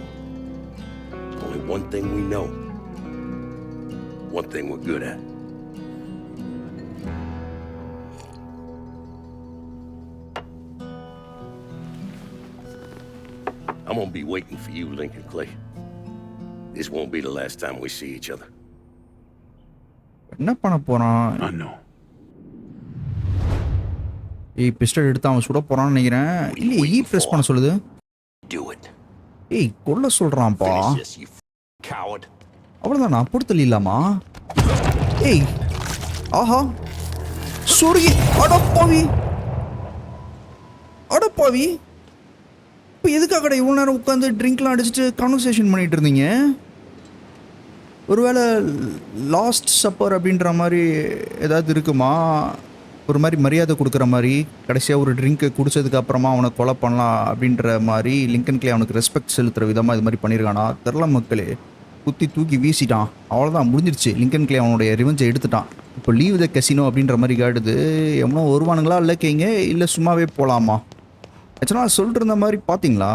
There's only one thing we know. One thing we're good at. I'm gonna be waiting for you, Lincoln Clay. This won't be the last time we see each other.
என்ன பண்ண போறான்?
I know.
ஏய், pistol எடுத்து அவன் சுட போறான்னு நினைக்கிறேன். இல்ல, ஈ பிரஸ் பண்ண சொல்லுது.
Do it.
ஏய், கொல்ல சொல்றான்ப்பா.
Finish this, you coward.
அவ்வளவுதான், நான் போட்டு தள்ளிடலாமா? ஏய், ஆஹா, சொருகி, அடப்பாவி, அடப்பாவி. இப்போ எதுக்காகடா இவ்வளோ நேரம் உட்காந்து ட்ரிங்க்லாம் அடிச்சுட்டு கான்வர்சேஷன் பண்ணிட்டு இருந்தீங்க? ஒருவேளை லாஸ்ட் சப்பர் அப்படின்ற மாதிரி ஏதாவது இருக்குமா? ஒரு மாதிரி மரியாதை கொடுக்குற மாதிரி கடைசியாக ஒரு ட்ரிங்க்கு குடிச்சதுக்கு அப்புறமா அவனை கொலை பண்ணலாம் அப்படின்ற மாதிரி லிங்கன் கிளே அவனுக்கு ரெஸ்பெக்ட் செலுத்துகிற விதமாக இது மாதிரி பண்ணியிருக்கானா தெரில மக்களே. குத்தி தூக்கி வீசிட்டான், அவ்வளோதான், முடிஞ்சிருச்சு. லிங்கன் கிளே அவனுடைய ரிவெஞ்சை எடுத்துட்டான். இப்போ லீவ் த கசினோ அப்படின்ற மாதிரி காட்டுது. எவனோ வருவானுங்களா இல்லை கேங்க, இல்லை சும்மாவே போகலாமா? ஆக்சுவலாக சொல்லிட்டு இருந்த மாதிரி பார்த்தீங்களா,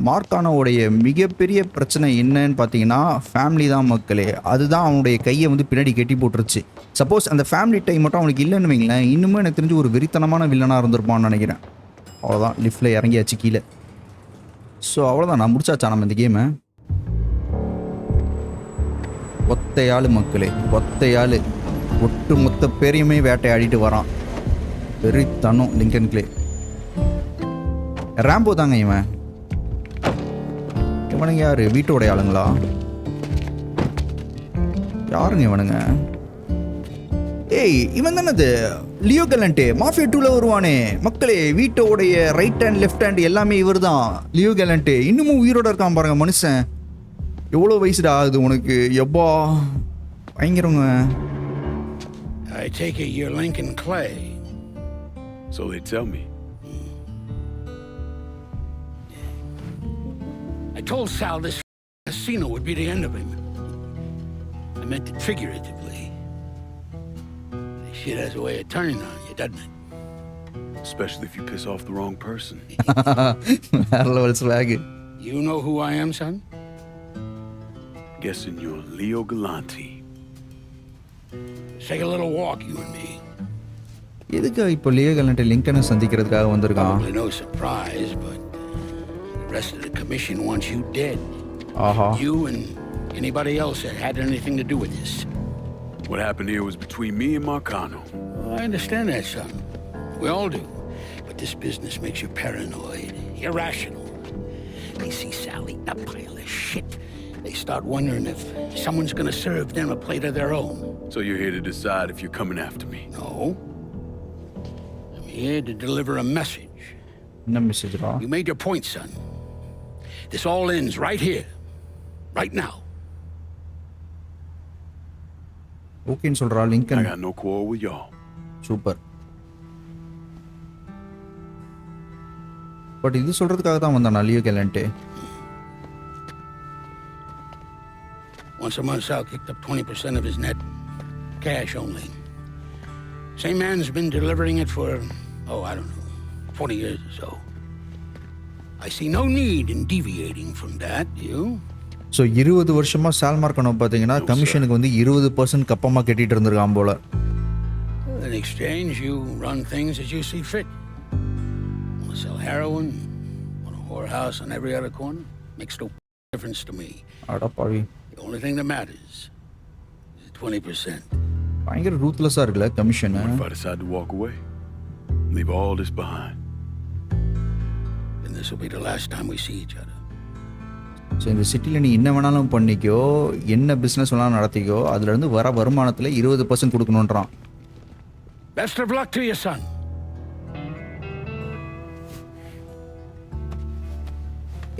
மார்க்கானோடைய மிகப்பெரிய பிரச்சனை என்னன்னு பார்த்தீங்கன்னா ஃபேமிலி தான் மக்களே. அதுதான் அவனுடைய கையை வந்து பின்னாடி கட்டி போட்டுருச்சு. சப்போஸ் அந்த ஃபேமிலி டைம் மட்டும் அவனுக்கு இல்லைன்னு வைங்களேன், இன்னுமே எனக்கு தெரிஞ்சு ஒரு வெறித்தனமான வில்லனாக இருந்திருப்பான்னு நினைக்கிறேன். அவ்வளோதான், லிஃப்ட்டில் இறங்கியாச்சு கீழே. ஸோ அவ்வளோதான், நான் முடிச்சாச்சா நம்ம இந்த கேமை? ஒத்தையாள் மக்களே, ஒத்தையாள் ஒட்டு மொத்த பேரையுமே வேட்டையாடிட்டு வரான். வெறித்தனம் லிங்கன் கிளே. ராம்போ தாங்க இவன். இவனுங்க யாரு? வீட்டோடைய ஆளுங்களா? யாருங்க இவனுங்க? ஏய், இவன் தானே அது லியோ கலண்டே, மாஃபியா 2ல வருவானே மக்களே. வீட்டோடைய ரைட் ஹேண்ட் லெஃப்ட் ஹேண்ட் எல்லாமே இவர் தான், லியோ கலண்டே. இன்னமும் உயிரோட இருக்கான் பாருங்க மனுஷன். எவ்வளோ வயசுடா ஆகுது உனக்கு? எப்பா பயங்கரங்க.
I take it you're Lincoln Clay.
So they tell me.
I told Sal this casino would be the end of him. I meant it figuratively. This shit has a way of turning on you, doesn't it?
Especially if you piss off the wrong person.
வேற level swag.
You know who I am, son?
Guessing you're Leo Galante.
Take a little walk, you and me.
எதுக்கு இப்போ Leo கலண்டை லிங்கனை சந்திக்கிறதுக்காக வந்திருக்கான்?
Probably no surprise, but the rest of the commission wants you dead.
Aha.
You and anybody else that had anything to do with this.
What happened here was between me and Marcano.
Well, I understand that, son. We all do. But this business makes you paranoid, irrational. They see Sally, a pile of shit. They start wondering if someone's gonna serve them a plate of their own.
So you're here to decide if you're coming after me.
No. I'm here to deliver a message.
என்ன மெசேஜ்ரா?
You made your point, son. This all ends right here, right now.
ஓகேன்னு சொல்றா
I
Lincoln.
got no quarrel with y'all.
Super. But இது சொல்றதுக்காக தான் வந்தானா Leo கலண்டே?
Once a month, Sal kicked up 20% of his net. Cash only. Same man's been delivering it for, I don't know, 20 years or so. I see no need in deviating from that, you?
So 20 வருஷமா சால் மார்க்கனோ பார்த்தீங்கன்னா கமிஷனுக்கு வந்து 20% கப்பமாக கட்டிட்டு இருந்திருக்கான் போல.
In exchange, you run things as you see fit. Want to sell heroin? Want a whorehouse on every other corner? Makes no difference to me.
அடப்பாவி.
The only thing that matters is 20%.
பயங்கர ரூத்லெஸ்ஸாக இருக்குல்ல commission.
What if I decide to walk away? Leave all this behind.
Then this will be the last time we see each other.
So இந்த சிட்டியில் நீ என்ன வேணாலும் பண்ணிக்கோ, என்ன பிஸ்னஸ் வேணாலும் நடத்திக்கோ, அதுலேருந்து வர வருமானத்தில் 20% கொடுக்கணுன்றான்.
Best of luck to you, son.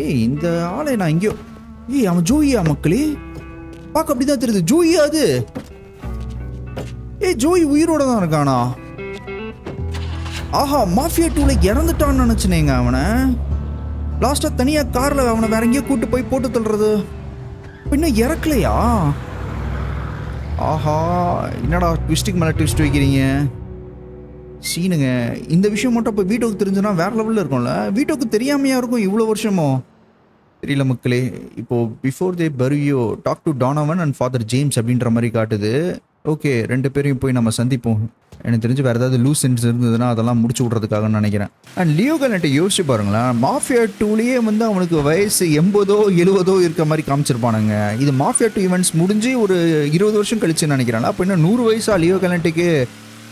ஏய் இந்த ஆளை நான் எங்கேயோ, அவன் ஜோயியா மக்களே? பார்க்க அப்படி தான் தெரியுது. ஜோயியா அது? ஜோய் உயிரோட தான் இருக்கானா? ஆஹா, மாஃபியா 2ல இறந்துட்டான்னு நினச்சினேங்க அவனை. லாஸ்ட்டாக தனியாக காரில் அவனை வேற எங்கேயோ கூட்டு போய் போட்டு தள்ளுறது. இன்னும் இறக்கலையா? ஆஹா, என்னடா ட்விஸ்ட்டுக்கு மேலே ட்விஸ்ட் வைக்கிறீங்க சீனுங்க. இந்த விஷயம் மட்டும் இப்போ வீட்டோக்கு தெரிஞ்சுன்னா வேற லெவலில் இருக்கும்ல. வீட்டோக்கு தெரியாமையா இருக்கும் இவ்வளோ வருஷமோ? தெரியல மக்களே. இப்போது பிஃபோர் தே பர்வியோ talk to Donovan and Father James அப்படின்ற மாதிரி காட்டுது. ஓகே, 2 பேரையும் போய் நம்ம சந்திப்போம். எனக்கு தெரிஞ்சு வேறு ஏதாவது லூஸ் சென்ஸ் இருந்ததுன்னா அதெல்லாம் முடிச்சு விட்றதுக்காகன்னு நினைக்கிறேன். அண்ட் லியோ கலண்டை யோசிச்சு பாருங்களேன். மாஃபியா 2லேயே வந்து அவனுக்கு வயசு 80 70 இருக்க மாதிரி காமிச்சிருப்பானுங்க. இது மாஃபியா 2 ஈவெண்ட்ஸ் முடிஞ்சு ஒரு 20 வருஷம் கழிச்சுன்னு நினைக்கிறேன். அப்போ இன்னும் 100 வயசா லியோ கலண்ட்டுக்கு?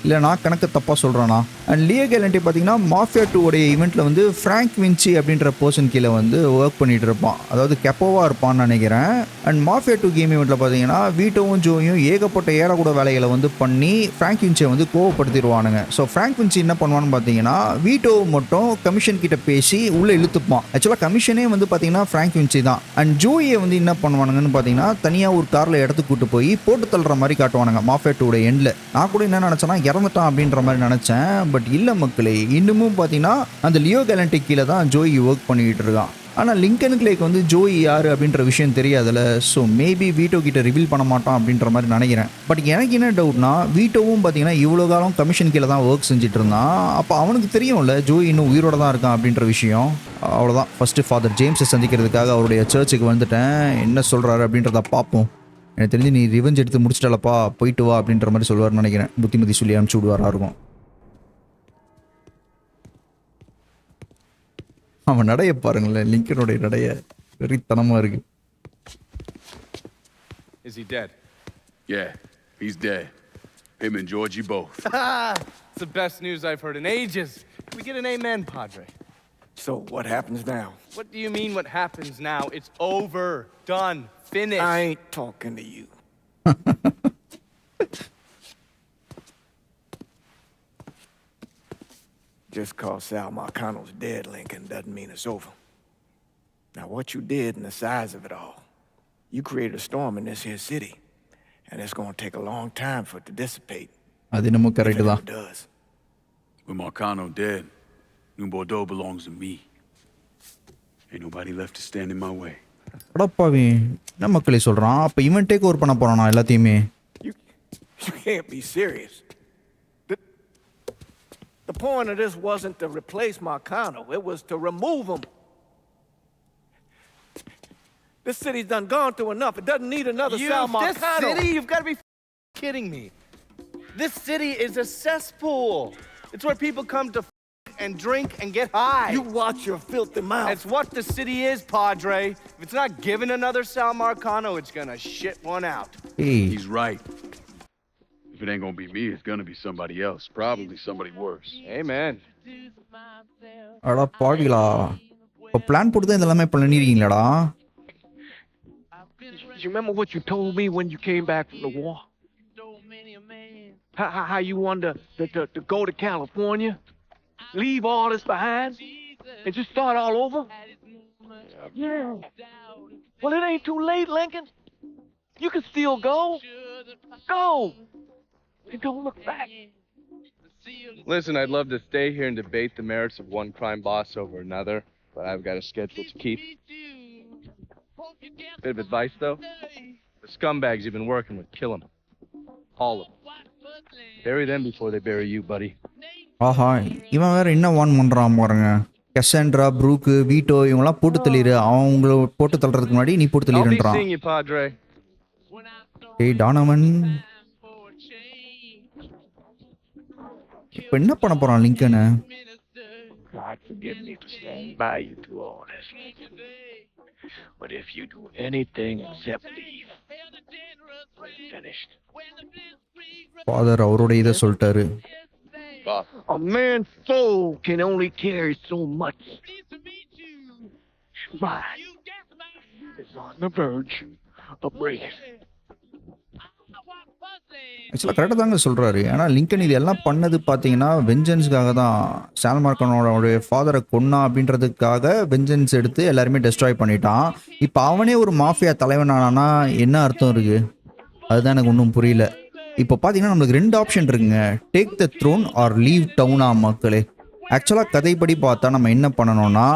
இல்லை நான் கணக்கு தப்பாக சொல்கிறேன்னா? அண்ட் லியோ கேலண்டி பார்த்தீங்கன்னா மாஃபியா 2 ஈவெண்ட்டில் வந்து ஃப்ராங்க் வின்சி அப்படின்ற பர்சன் கீழே வந்து ஒர்க் பண்ணிகிட்டு இருப்பான். அதாவது கெப்போவாக இருப்பான்னு நினைக்கிறேன். அண்ட் மாஃபியா 2 கேம் ஈவெண்ட்டில் பார்த்தீங்கன்னா வீட்டோவும் ஜோயும் ஏகப்பட்ட ஏறக்கூட வேலைகளை வந்து பண்ணி ஃப்ராங்க் வின்சியை வந்து கோவப்படுத்திடுவானுங்க. ஸோ ஃப்ராங்க் வின்சி என்ன பண்ணுவான்னு பார்த்தீங்கன்னா வீட்டோ மட்டும் கமிஷன் கிட்ட பேசி உள்ளே இழுத்துப்பான். ஆக்சுவலாக கமிஷனே வந்து பார்த்தீங்கன்னா ஃப்ராங்க் வின்சி தான். அண்ட் ஜோயை வந்து என்ன பண்ணுவானுங்கன்னு பார்த்தீங்கன்னா தனியாக ஒரு காரில் இடத்துக்கு கூட்டு போய் போட்டு தள்ளுற மாதிரி காட்டுவானுங்க மாஃபியா 2 எண்டில். நான் கூட என்ன நினச்சேன்னா இறந்துட்டான் அப்படின்ற மாதிரி நினச்சேன். பட் இல்லை மக்களே, இன்னமும் பார்த்தீங்கன்னா அந்த லியோ கேலண்டி கீழே தான் ஜோய் ஒர்க் பண்ணிக்கிட்டு இருக்கான். ஆனால் லிங்கன் கிளேக்கு வந்து ஜோய் யார் அப்படின்ற விஷயம் தெரியாதுல்ல. ஸோ மேபி வீட்டோ கிட்ட ரிவீல் பண்ண மாட்டான் அப்படின்ற மாதிரி நினைக்கிறேன். பட் எனக்கு என்ன டவுட்னா வீட்டோவும் பார்த்தீங்கன்னா இவ்வளோ காலம் கமிஷன் கீழே தான் ஒர்க் செஞ்சுட்டு இருந்தான். அப்போ அவனுக்கு தெரியும்ல ஜோய் இன்னும் உயிரோட தான் இருக்கான் அப்படின்ற விஷயம். அவ்வளோதான். ஃபஸ்ட்டு ஃபாதர் ஜேம்ஸை சந்திக்கிறதுக்காக அவருடைய சர்ச்சுக்கு வந்துட்டேன். என்ன சொல்கிறாரு அப்படின்றத பார்ப்போம். எனக்கு தெரிஞ்சு நீ ரிவெஞ்ச் எடுத்து முடிச்சிட்டாலப்பா, போயிட்டு வா அப்படின்ற மாதிரி சொல்லுவார்னு நினைக்கிறேன். புத்திமதி சொல்லி அனுப்பிச்சு விடுவாரா இருக்கும். அவன் நடைய பாருங்களேன், லிங்கனுடைய நடைய வெறித்தனமா இருக்கு.
Is he dead?
Yeah, he's dead. Him and Giorgi both.
It's the best news I've heard in ages. Can we get an amen, Padre?
So what happens now?
What do you mean what happens now? It's over. Done. Finished.
I ain't talking to you. Just cause Sal Marcano's dead, Lincoln, doesn't mean it's over. Now, what you did and the size of it all, you created a storm in this here city, and it's gonna take a long time for it to dissipate.
அது நம்ம correct தான்.
It does.
With Marcano dead, New Bordeaux belongs to me. Ain't nobody left to stand in my way.
அடப்பாவி, என்ன மக்களே சொல்கிறான்? அப்போ இவன் take over பண்ண போகிறானா எல்லாத்தையுமே?
You can't be serious. The point of this wasn't to replace Marcano. It was to remove him. This city's done gone through enough. It doesn't need another Sal Marcano.
This city? You've got to be kidding me. This city is a cesspool. It's where people come to and drink and get high.
You watch your filthy mouth.
That's what the city is, Padre. If it's not giving another Sal Marcano, it's gonna shit one out.
ஏய்
He's right. If it ain't gonna be me, it's gonna be somebody else. Probably somebody worse.
Amen.
அடா பாவிகளா, இப்போ plan போட்டு தான் இதெல்லாமே பண்ணிருக்கீங்களாடா?
You remember what you told me when you came back from the war? How you wanted to go to California, leave all this behind, and just start all over? Yeah. Well, it ain't too late, Lincoln. You can still go. Go. And don't look back.
Listen, I'd love to stay here and debate the merits of one crime boss over another, but I've got a schedule to keep. Bit of advice, though. The scumbags you've been working with, kill them. All of them. Bury them before they bury you, buddy.
ஆஹா, இவன் வேற என்ன வான் பண்றான் பாருங்க. Cassandra, Brook, veto இவங்கெல்லாம் போட்டு தள்ளிடு. அவங்கள போட்டு தள்ளுறதுக்கு முன்னாடி நீ போட்டு
I'll be
தள்ளிடுன்றான்.
seeing you, Padre.
ஏய் டானவன், இப்போ என்ன பண்ண போறான் லிங்கனு?
God forgive me for standing by you through all this. But if you do anything except leave, we're finished.
Father அவரோட இதை சொல்லிட்டாரு.
A man's soul can only carry so much. Mine is on the verge of breaking.
ஆக்சுவலாக கரெக்டாக தாங்க சொல்கிறாரு. ஏன்னா Lincoln இது எல்லாம் பண்ணது பார்த்தீங்கன்னா வெஞ்சன்ஸுக்காக தான். சால் மார்க்கானோட ஃபாதரை கொன்னா அப்படின்றதுக்காக வெஞ்சன்ஸ் எடுத்து எல்லாருமே டெஸ்ட்ராய் பண்ணிட்டான். இப்போ அவனே ஒரு மாஃபியா தலைவனானா என்ன அர்த்தம் இருக்குது? அதுதான் எனக்கு ஒன்றும் புரியல. இப்போ பார்த்தீங்கன்னா நம்மளுக்கு 2 ஆப்ஷன் இருக்குங்க. Take the throne or leave டவுனா மக்களே. ஆக்சுவலாக கதைப்படி பார்த்தா நம்ம என்ன பண்ணணும்னா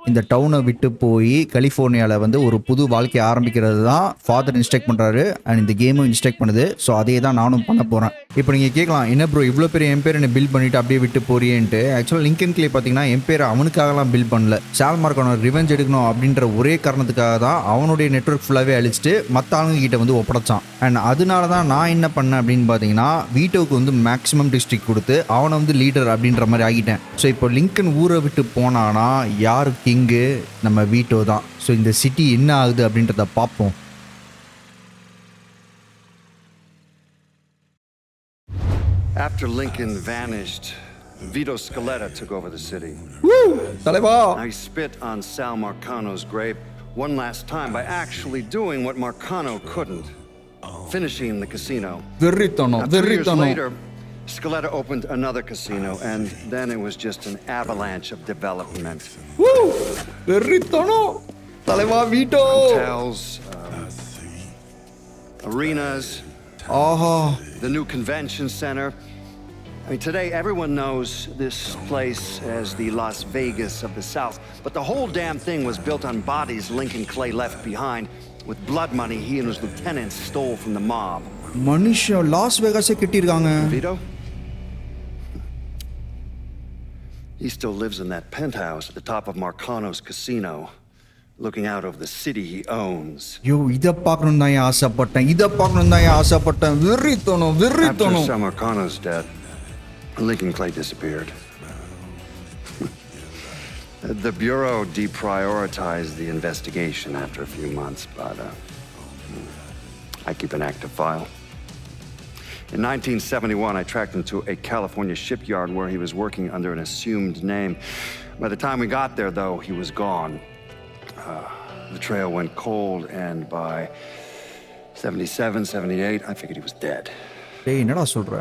இந்த டவுனை விட்டு போய் கலிஃபோர்னியாவில் வந்து ஒரு புது வாழ்க்கையை ஆரம்பிக்கிறது தான் ஃபாதர் இன்ஸ்ட்ரக்ட் பண்ணுறாரு. அண்ட் இந்த கேமும் இன்ஸ்ட்ரக்ட் பண்ணுது. ஸோ அதே தான் நானும் பண்ண போகிறேன். இப்போ நீங்கள் கேட்கலாம், என்ன ப்ரோ இவ்வளோ பெரிய எம்பேர் என்ன பில்ட் பண்ணிவிட்டு அப்படியே விட்டு போறியேன்ட்டு. ஆக்சுவலாக லிங்கன் கிளே பார்த்தீங்கன்னா எம்பேர் அவனுக்காகலாம் பில்ட் பண்ணல. சால் மார்க்கானோ ரிவெஞ்ச் எடுக்கணும் அப்படின்ற ஒரே காரணத்துக்காக தான் அவனுடைய நெட்வொர்க் ஃபுல்லாகவே அழிச்சிட்டு மற்ற ஆளுங்க கிட்ட வந்து ஒப்படைச்சான். அண்ட் அதனால தான் நான் என்ன பண்ணேன் அப்படின்னு பார்த்தீங்கன்னா வீட்டோவுக்கு வந்து மேக்ஸிமம் டிஸ்ட்ரிக்ட் கொடுத்து அவனை வந்து லீடர் அப்படின்ற மாதிரி ஆகிட்டேன். ஸோ இப்போ லிங்கன் ஊரை விட்டு போனானா யார் கிங்கு? நம்ம வீட்டோ தான். ஸோ இந்த சிட்டி என்ன ஆகுது அப்படின்றத பார்ப்போம்.
After Lincoln vanished, Vito Scaletta took over the city.
தலைவா,
Now he spit on Sal Marcano's grave one last time by actually doing what Marcano couldn't, finishing the casino.
வெறித்தனம்
Now, 2 years
வெறித்தனம்.
later, Scaletta opened another casino, and then it was just an avalanche of development.
வெறித்தனம் தலைவா Vito.
Hotels, arenas,
ஆஹா,
the new convention center. I mean, today everyone knows this place as the Las Vegas of the South, but the whole damn thing was built on bodies Lincoln Clay left behind with blood money he and his lieutenants stole from the mob.
மனுஷன் loss வேகாஸே கட்டியிருக்காங்க.
Vito? He still lives in that penthouse at the top of Marcanos casino, looking out over the city he owns.
யோ, இதை பார்க்கணும் தான் ஆசைப்பட்டேன். இதை பார்க்கணும் தான் ஆசைப்பட்டேன். வெறித்தனம்
After
வெறித்தனம்.
Sal Marcano's death, Lincoln Clay disappeared. The Bureau deprioritized the investigation after a few months, but I keep an active file. In 1971, I tracked him to a California shipyard where he was working under an assumed name. By the time we got there, though, he was gone. The trail went cold, and by 77, 78, I figured he was dead.
டேய் என்னடா சொல்ற?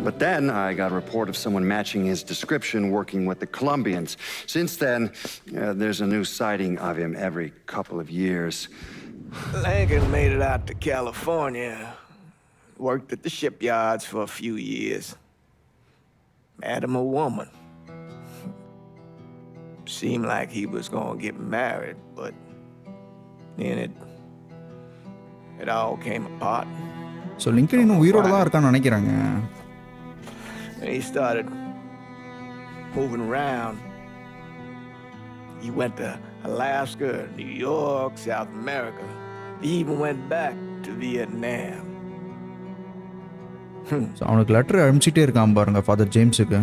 But then I got a report of someone matching his description working with the Colombians. Since then, there's a new sighting of him every couple of years.
Lincoln made it out to California. Worked at the shipyards for a few years. Met him a woman. Seemed like he was gonna get married, but then it all came apart.
So Lincoln இன்னும் உயிரோட தான் இருக்கான்னு நினைக்கிறாங்க.
And he started moving around. He went to Alaska, New York, South America. He even went back to Vietnam.
So அவனுக்கு letter அனுப்பிச்சிட்டே இருக்கான் பாருங்க father ஜேம்ஸுக்கு.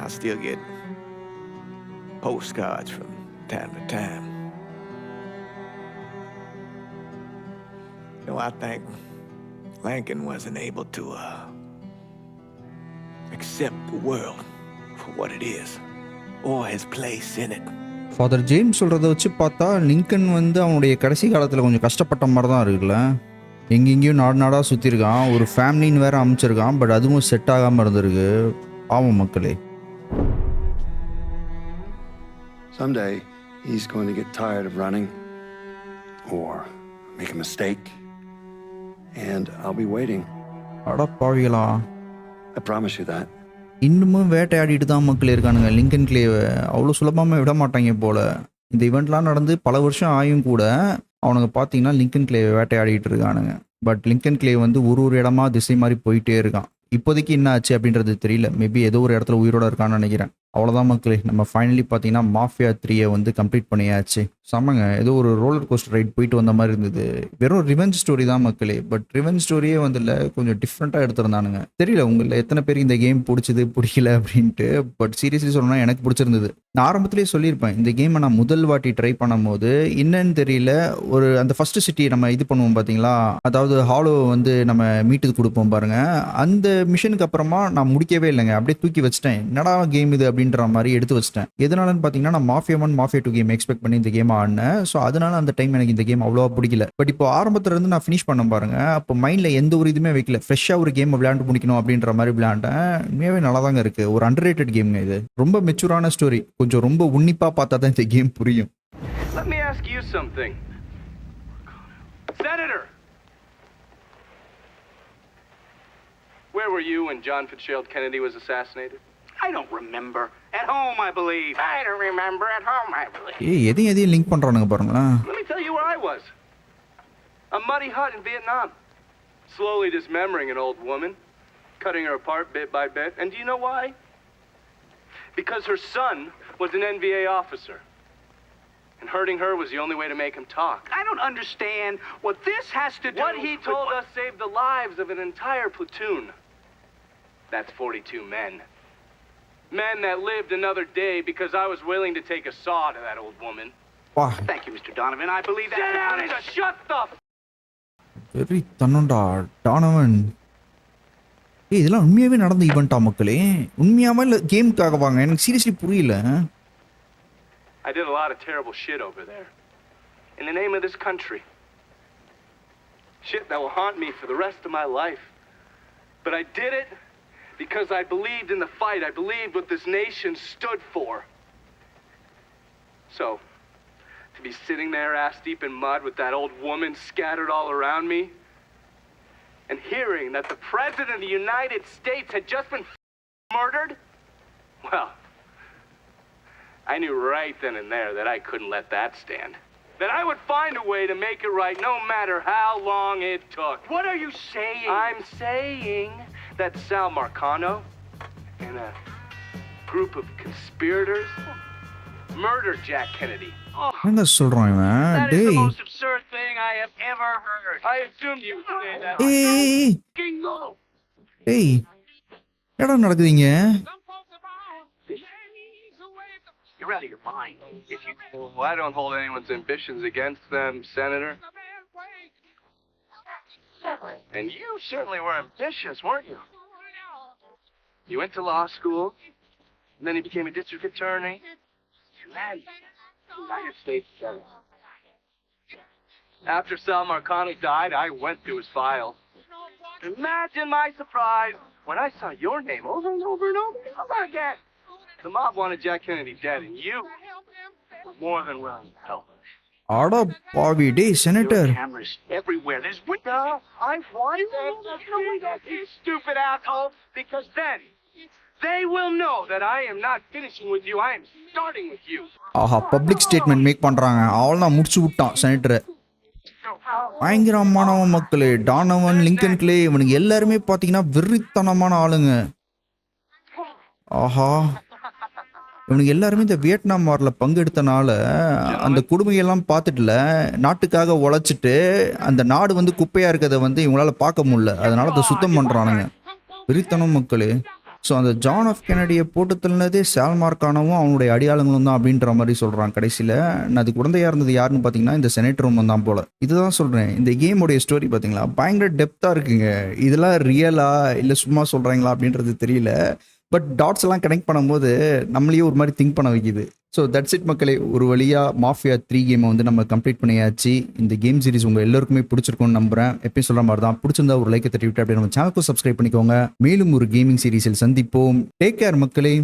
I still get postcards from time to time. You know, I think Lincoln wasn't able to accept the world for what it is, or his place in it.
Father James சொல்கிறத வச்சு பார்த்தா Lincoln வந்து அவனுடைய கடைசி காலத்தில் கொஞ்சம் கஷ்டப்பட்ட மாதிரி தான் இருக்குல்ல. எங்கெங்கேயும் நாடாக சுற்றிருக்கான், ஒரு ஃபேமிலின்னு வேறு அமைச்சிருக்கான், பட் அதுவும் செட் ஆகாமல் இருந்திருக்கு. பாவம் மக்களே.
Someday, he's going to get tired of running or make a mistake, and I'll be waiting.
அட பாவிகளா,
I promise you that.
இன்னமும் வேட்டையாடிட்டு தான் மக்கள் இருக்கானுங்க லிங்கன் கிளேவை. அவ்வளோ சுலபமாக விட மாட்டாங்க போல். இந்த ஈவெண்ட்லாம் நடந்து பல வருஷம் ஆயும் கூட அவனுங்க பார்த்தீங்கன்னா லிங்கன் கிளேவை வேட்டையாடிட்டு இருக்கானுங்க. பட் லிங்கன் கிளே வந்து ஒரு இடமா திசை மாதிரி போயிட்டே இருக்கான். இப்போதைக்கு என்ன ஆச்சு அப்படின்றது தெரியல. மேபி ஏதோ ஒரு இடத்துல உயிரோட இருக்கான்னு நினைக்கிறேன். அவ்வளோதான் மக்களே, நம்ம ஃபைனலி பார்த்தீங்கன்னா மாஃபியா 3 வந்து கம்ப்ளீட் பண்ணியாச்சு. சமங்க, ஏதோ ஒரு ரோலர் கோஸ்டர் ரைட் போயிட்டு வந்த மாதிரி இருந்தது. வெறும் ரிவெஞ்ச் ஸ்டோரி தான் மக்களே, பட் ரிவெஞ்ச் ஸ்டோரியே வந்து இல்லை, கொஞ்சம் டிஃப்ரெண்ட்டாக எடுத்திருந்தானுங்க. தெரியல உங்களில் எத்தனை பேருக்கு இந்த கேம் பிடிச்சது பிடிக்கல அப்படின்ட்டு. பட் சீரியஸ்லி சொல்லணும்னா எனக்கு பிடிச்சிருந்தது. நான் ஆரம்பத்திலேயே சொல்லியிருப்பேன், இந்த கேமை நான் முதல் வாட்டி ட்ரை பண்ணும்போது என்னன்னு தெரியல, ஒரு அந்த ஃபர்ஸ்ட் சிட்டி நம்ம இது பண்ணுவோம் பார்த்தீங்களா, அதாவது ஹாலோ வந்து நம்ம மீட்டுக்கு கொடுப்போம் பாருங்க, அந்த மிஷனுக்கு அப்புறமா நான் முடிக்கவே இல்லைங்க. அப்படியே தூக்கி வச்சிட்டேன். என்னடா கேம் இது அப்படின்ற மாதிரி எடுத்து வச்சிட்டேன். எதனாலன்னு பார்த்தீங்கன்னா நான் மாஃபியா 1 மாஃபியா 2 கேம் எக்ஸ்பெக்ட் பண்ணி இந்த கேம் ஆடினேன். ஸோ அதனால அந்த டைம் எனக்கு இந்த கேம் அவ்வளோவா பிடிக்கல. பட் இப்போ ஆரம்பத்துல இருந்து நான் ஃபினிஷ் பண்ண பாருங்க, அப்போ மைண்டில் எந்த ஒரு இதுவுமே வைக்கல, ஃப்ரெஷ்ஷாக ஒரு கேம் விளையாண்டு முடிக்கணும் அப்படின்ற மாதிரி விளையாண்டேன். உண்மையாகவே நல்லா தாங்க இருக்கு. ஒரு அண்டர்ரேட்டட் கேம்ங்க இது. ரொம்ப மெச்சூரான ஸ்டோரி. கொஞ்சம் ரொம்ப உன்னிப்பாக பார்த்தா தான் இந்த கேம் புரியும்.
Let me ask you something. Senator! Where were you when John Fitzgerald Kennedy was assassinated?
I don't remember. At home, I believe. I don't remember. At home, I believe.
எதையும் link பண்றானுங்க பாருங்களேன்.
Let me tell you where I was. A muddy hut in Vietnam. Slowly dismembering an old woman, cutting her apart bit by bit. And do you know why? Because her son was an NVA officer. And hurting her was the only way to make him talk.
I don't understand what this has to do.
What he told us saved the lives of an entire platoon. That's 42 men. Men that lived another day because I was willing to take a saw to that old woman.
Wow.
Thank you, Mr. Donovan. I believe that.
Sit down and just shut the
very தன்னண்டா Donovan. இதெல்லாம் உண்மையாவே நடந்த ஈவெண்டா மக்களே? உண்மையாவா இல்லை கேமுக்காக வாங்க? எனக்கு seriously புரியல.
I did a lot of terrible shit over there. In the name of this country. Shit that will haunt me for the rest of my life. But I did it because I believed in the fight. I believed what this nation stood for. So, to be sitting there ass deep in mud with that old woman scattered all around me, and hearing that the President of the United States had just been murdered, well, I knew right then and there that I couldn't let that stand. That I would find a way to make it right no matter how long it took.
What are you saying?
I'm saying that Sal Marcano and a group of conspirators murdered Jack Kennedy.
என்ன சொல்றான் இவன்?
That is the
டேய்.
most absurd thing I have ever heard.
I assumed you would say that.
ஏய்
Kingo!
ஏய் என்னடா நடக்குதுங்க?
You're out of your mind. If you...
Well, I don't hold anyone's ambitions against them, Senator. And you certainly were ambitious, weren't you? You went to law school, and then you became a district attorney, and then United States Senator. After Sal Marcano died, I went through his file. Imagine my surprise when I saw your name over and over and over and over again. The mob wanted Jack Kennedy dead, and you were more than willing to help.
அட பாவி டேய் senator.
There are cameras everywhere. There's witnesses.
I want them to see that, you stupid asshole, because then they will know that I am not finishing with you. I am starting with you.
ஆஹா public statement make பண்றாங்க. அவள் தான் முடிச்சு விட்டான் செனட்டரை. பயங்கரமான மக்களே, டானவன், Lincoln clay, இவனுக்கு எல்லாருமே பார்த்தீங்கன்னா வெறித்தனமான ஆளுங்க. ஆஹா, இவனுக்கு எல்லாருமே இந்த வியட்நாம் வாரில் பங்கெடுத்தனால அந்த கொடுமையெல்லாம் பார்த்துட்டுல நாட்டுக்காக உழைச்சிட்டு அந்த நாடு வந்து குப்பையாக இருக்கிறத வந்து இவங்களால பார்க்க முடியல, அதனால அதை சுத்தம் பண்ணுறானுங்க. வெறித்தனம் மக்களே. ஸோ அந்த ஜான் ஆஃப் கெனடியை போட்டு தள்ளினதே சால் மார்கானோவும் அவனுடைய அடியாளங்களும் தான் அப்படின்ற மாதிரி சொல்கிறான் கடைசியில். அதுக்கு உடந்தையாக இருந்தது யாருன்னு பார்த்தீங்கன்னா இந்த செனட் ரூம் தான் போல். இதுதான் சொல்கிறேன், இந்த கேமுடைய ஸ்டோரி பார்த்தீங்களா பயங்கர டெப்த்தாக இருக்குங்க. இதெல்லாம் ரியலா இல்லை சும்மா சொல்கிறாங்களா அப்படின்றது தெரியல. பட் டாட்ஸ் எல்லாம் கனெக்ட் பண்ணும்போது நம்மளையே ஒரு மாதிரி திங்க் பண்ண வைக்குது. ஸோ தட்ஸ் இட் மக்களே, ஒரு வழியாக மாஃபியா 3 கேமை வந்து நம்ம கம்ப்ளீட் பண்ணியாச்சு. இந்த கேம் சீரிஸ் உங்கள் எல்லாருக்குமே பிடிச்சிருக்கும்னு நம்புறேன். எப்பயும் சொல்கிற மாதிரி தான், பிடிச்சிருந்தா ஒரு லைக்கை தட்டி விட்டு அப்படியே நம்ம சேனலுக்கும் சப்ஸ்கிரைப் பண்ணிக்கோங்க. மேலும் ஒரு கேமிங் சீரிஸில் சந்திப்போம். டேக் கேர் மக்களே.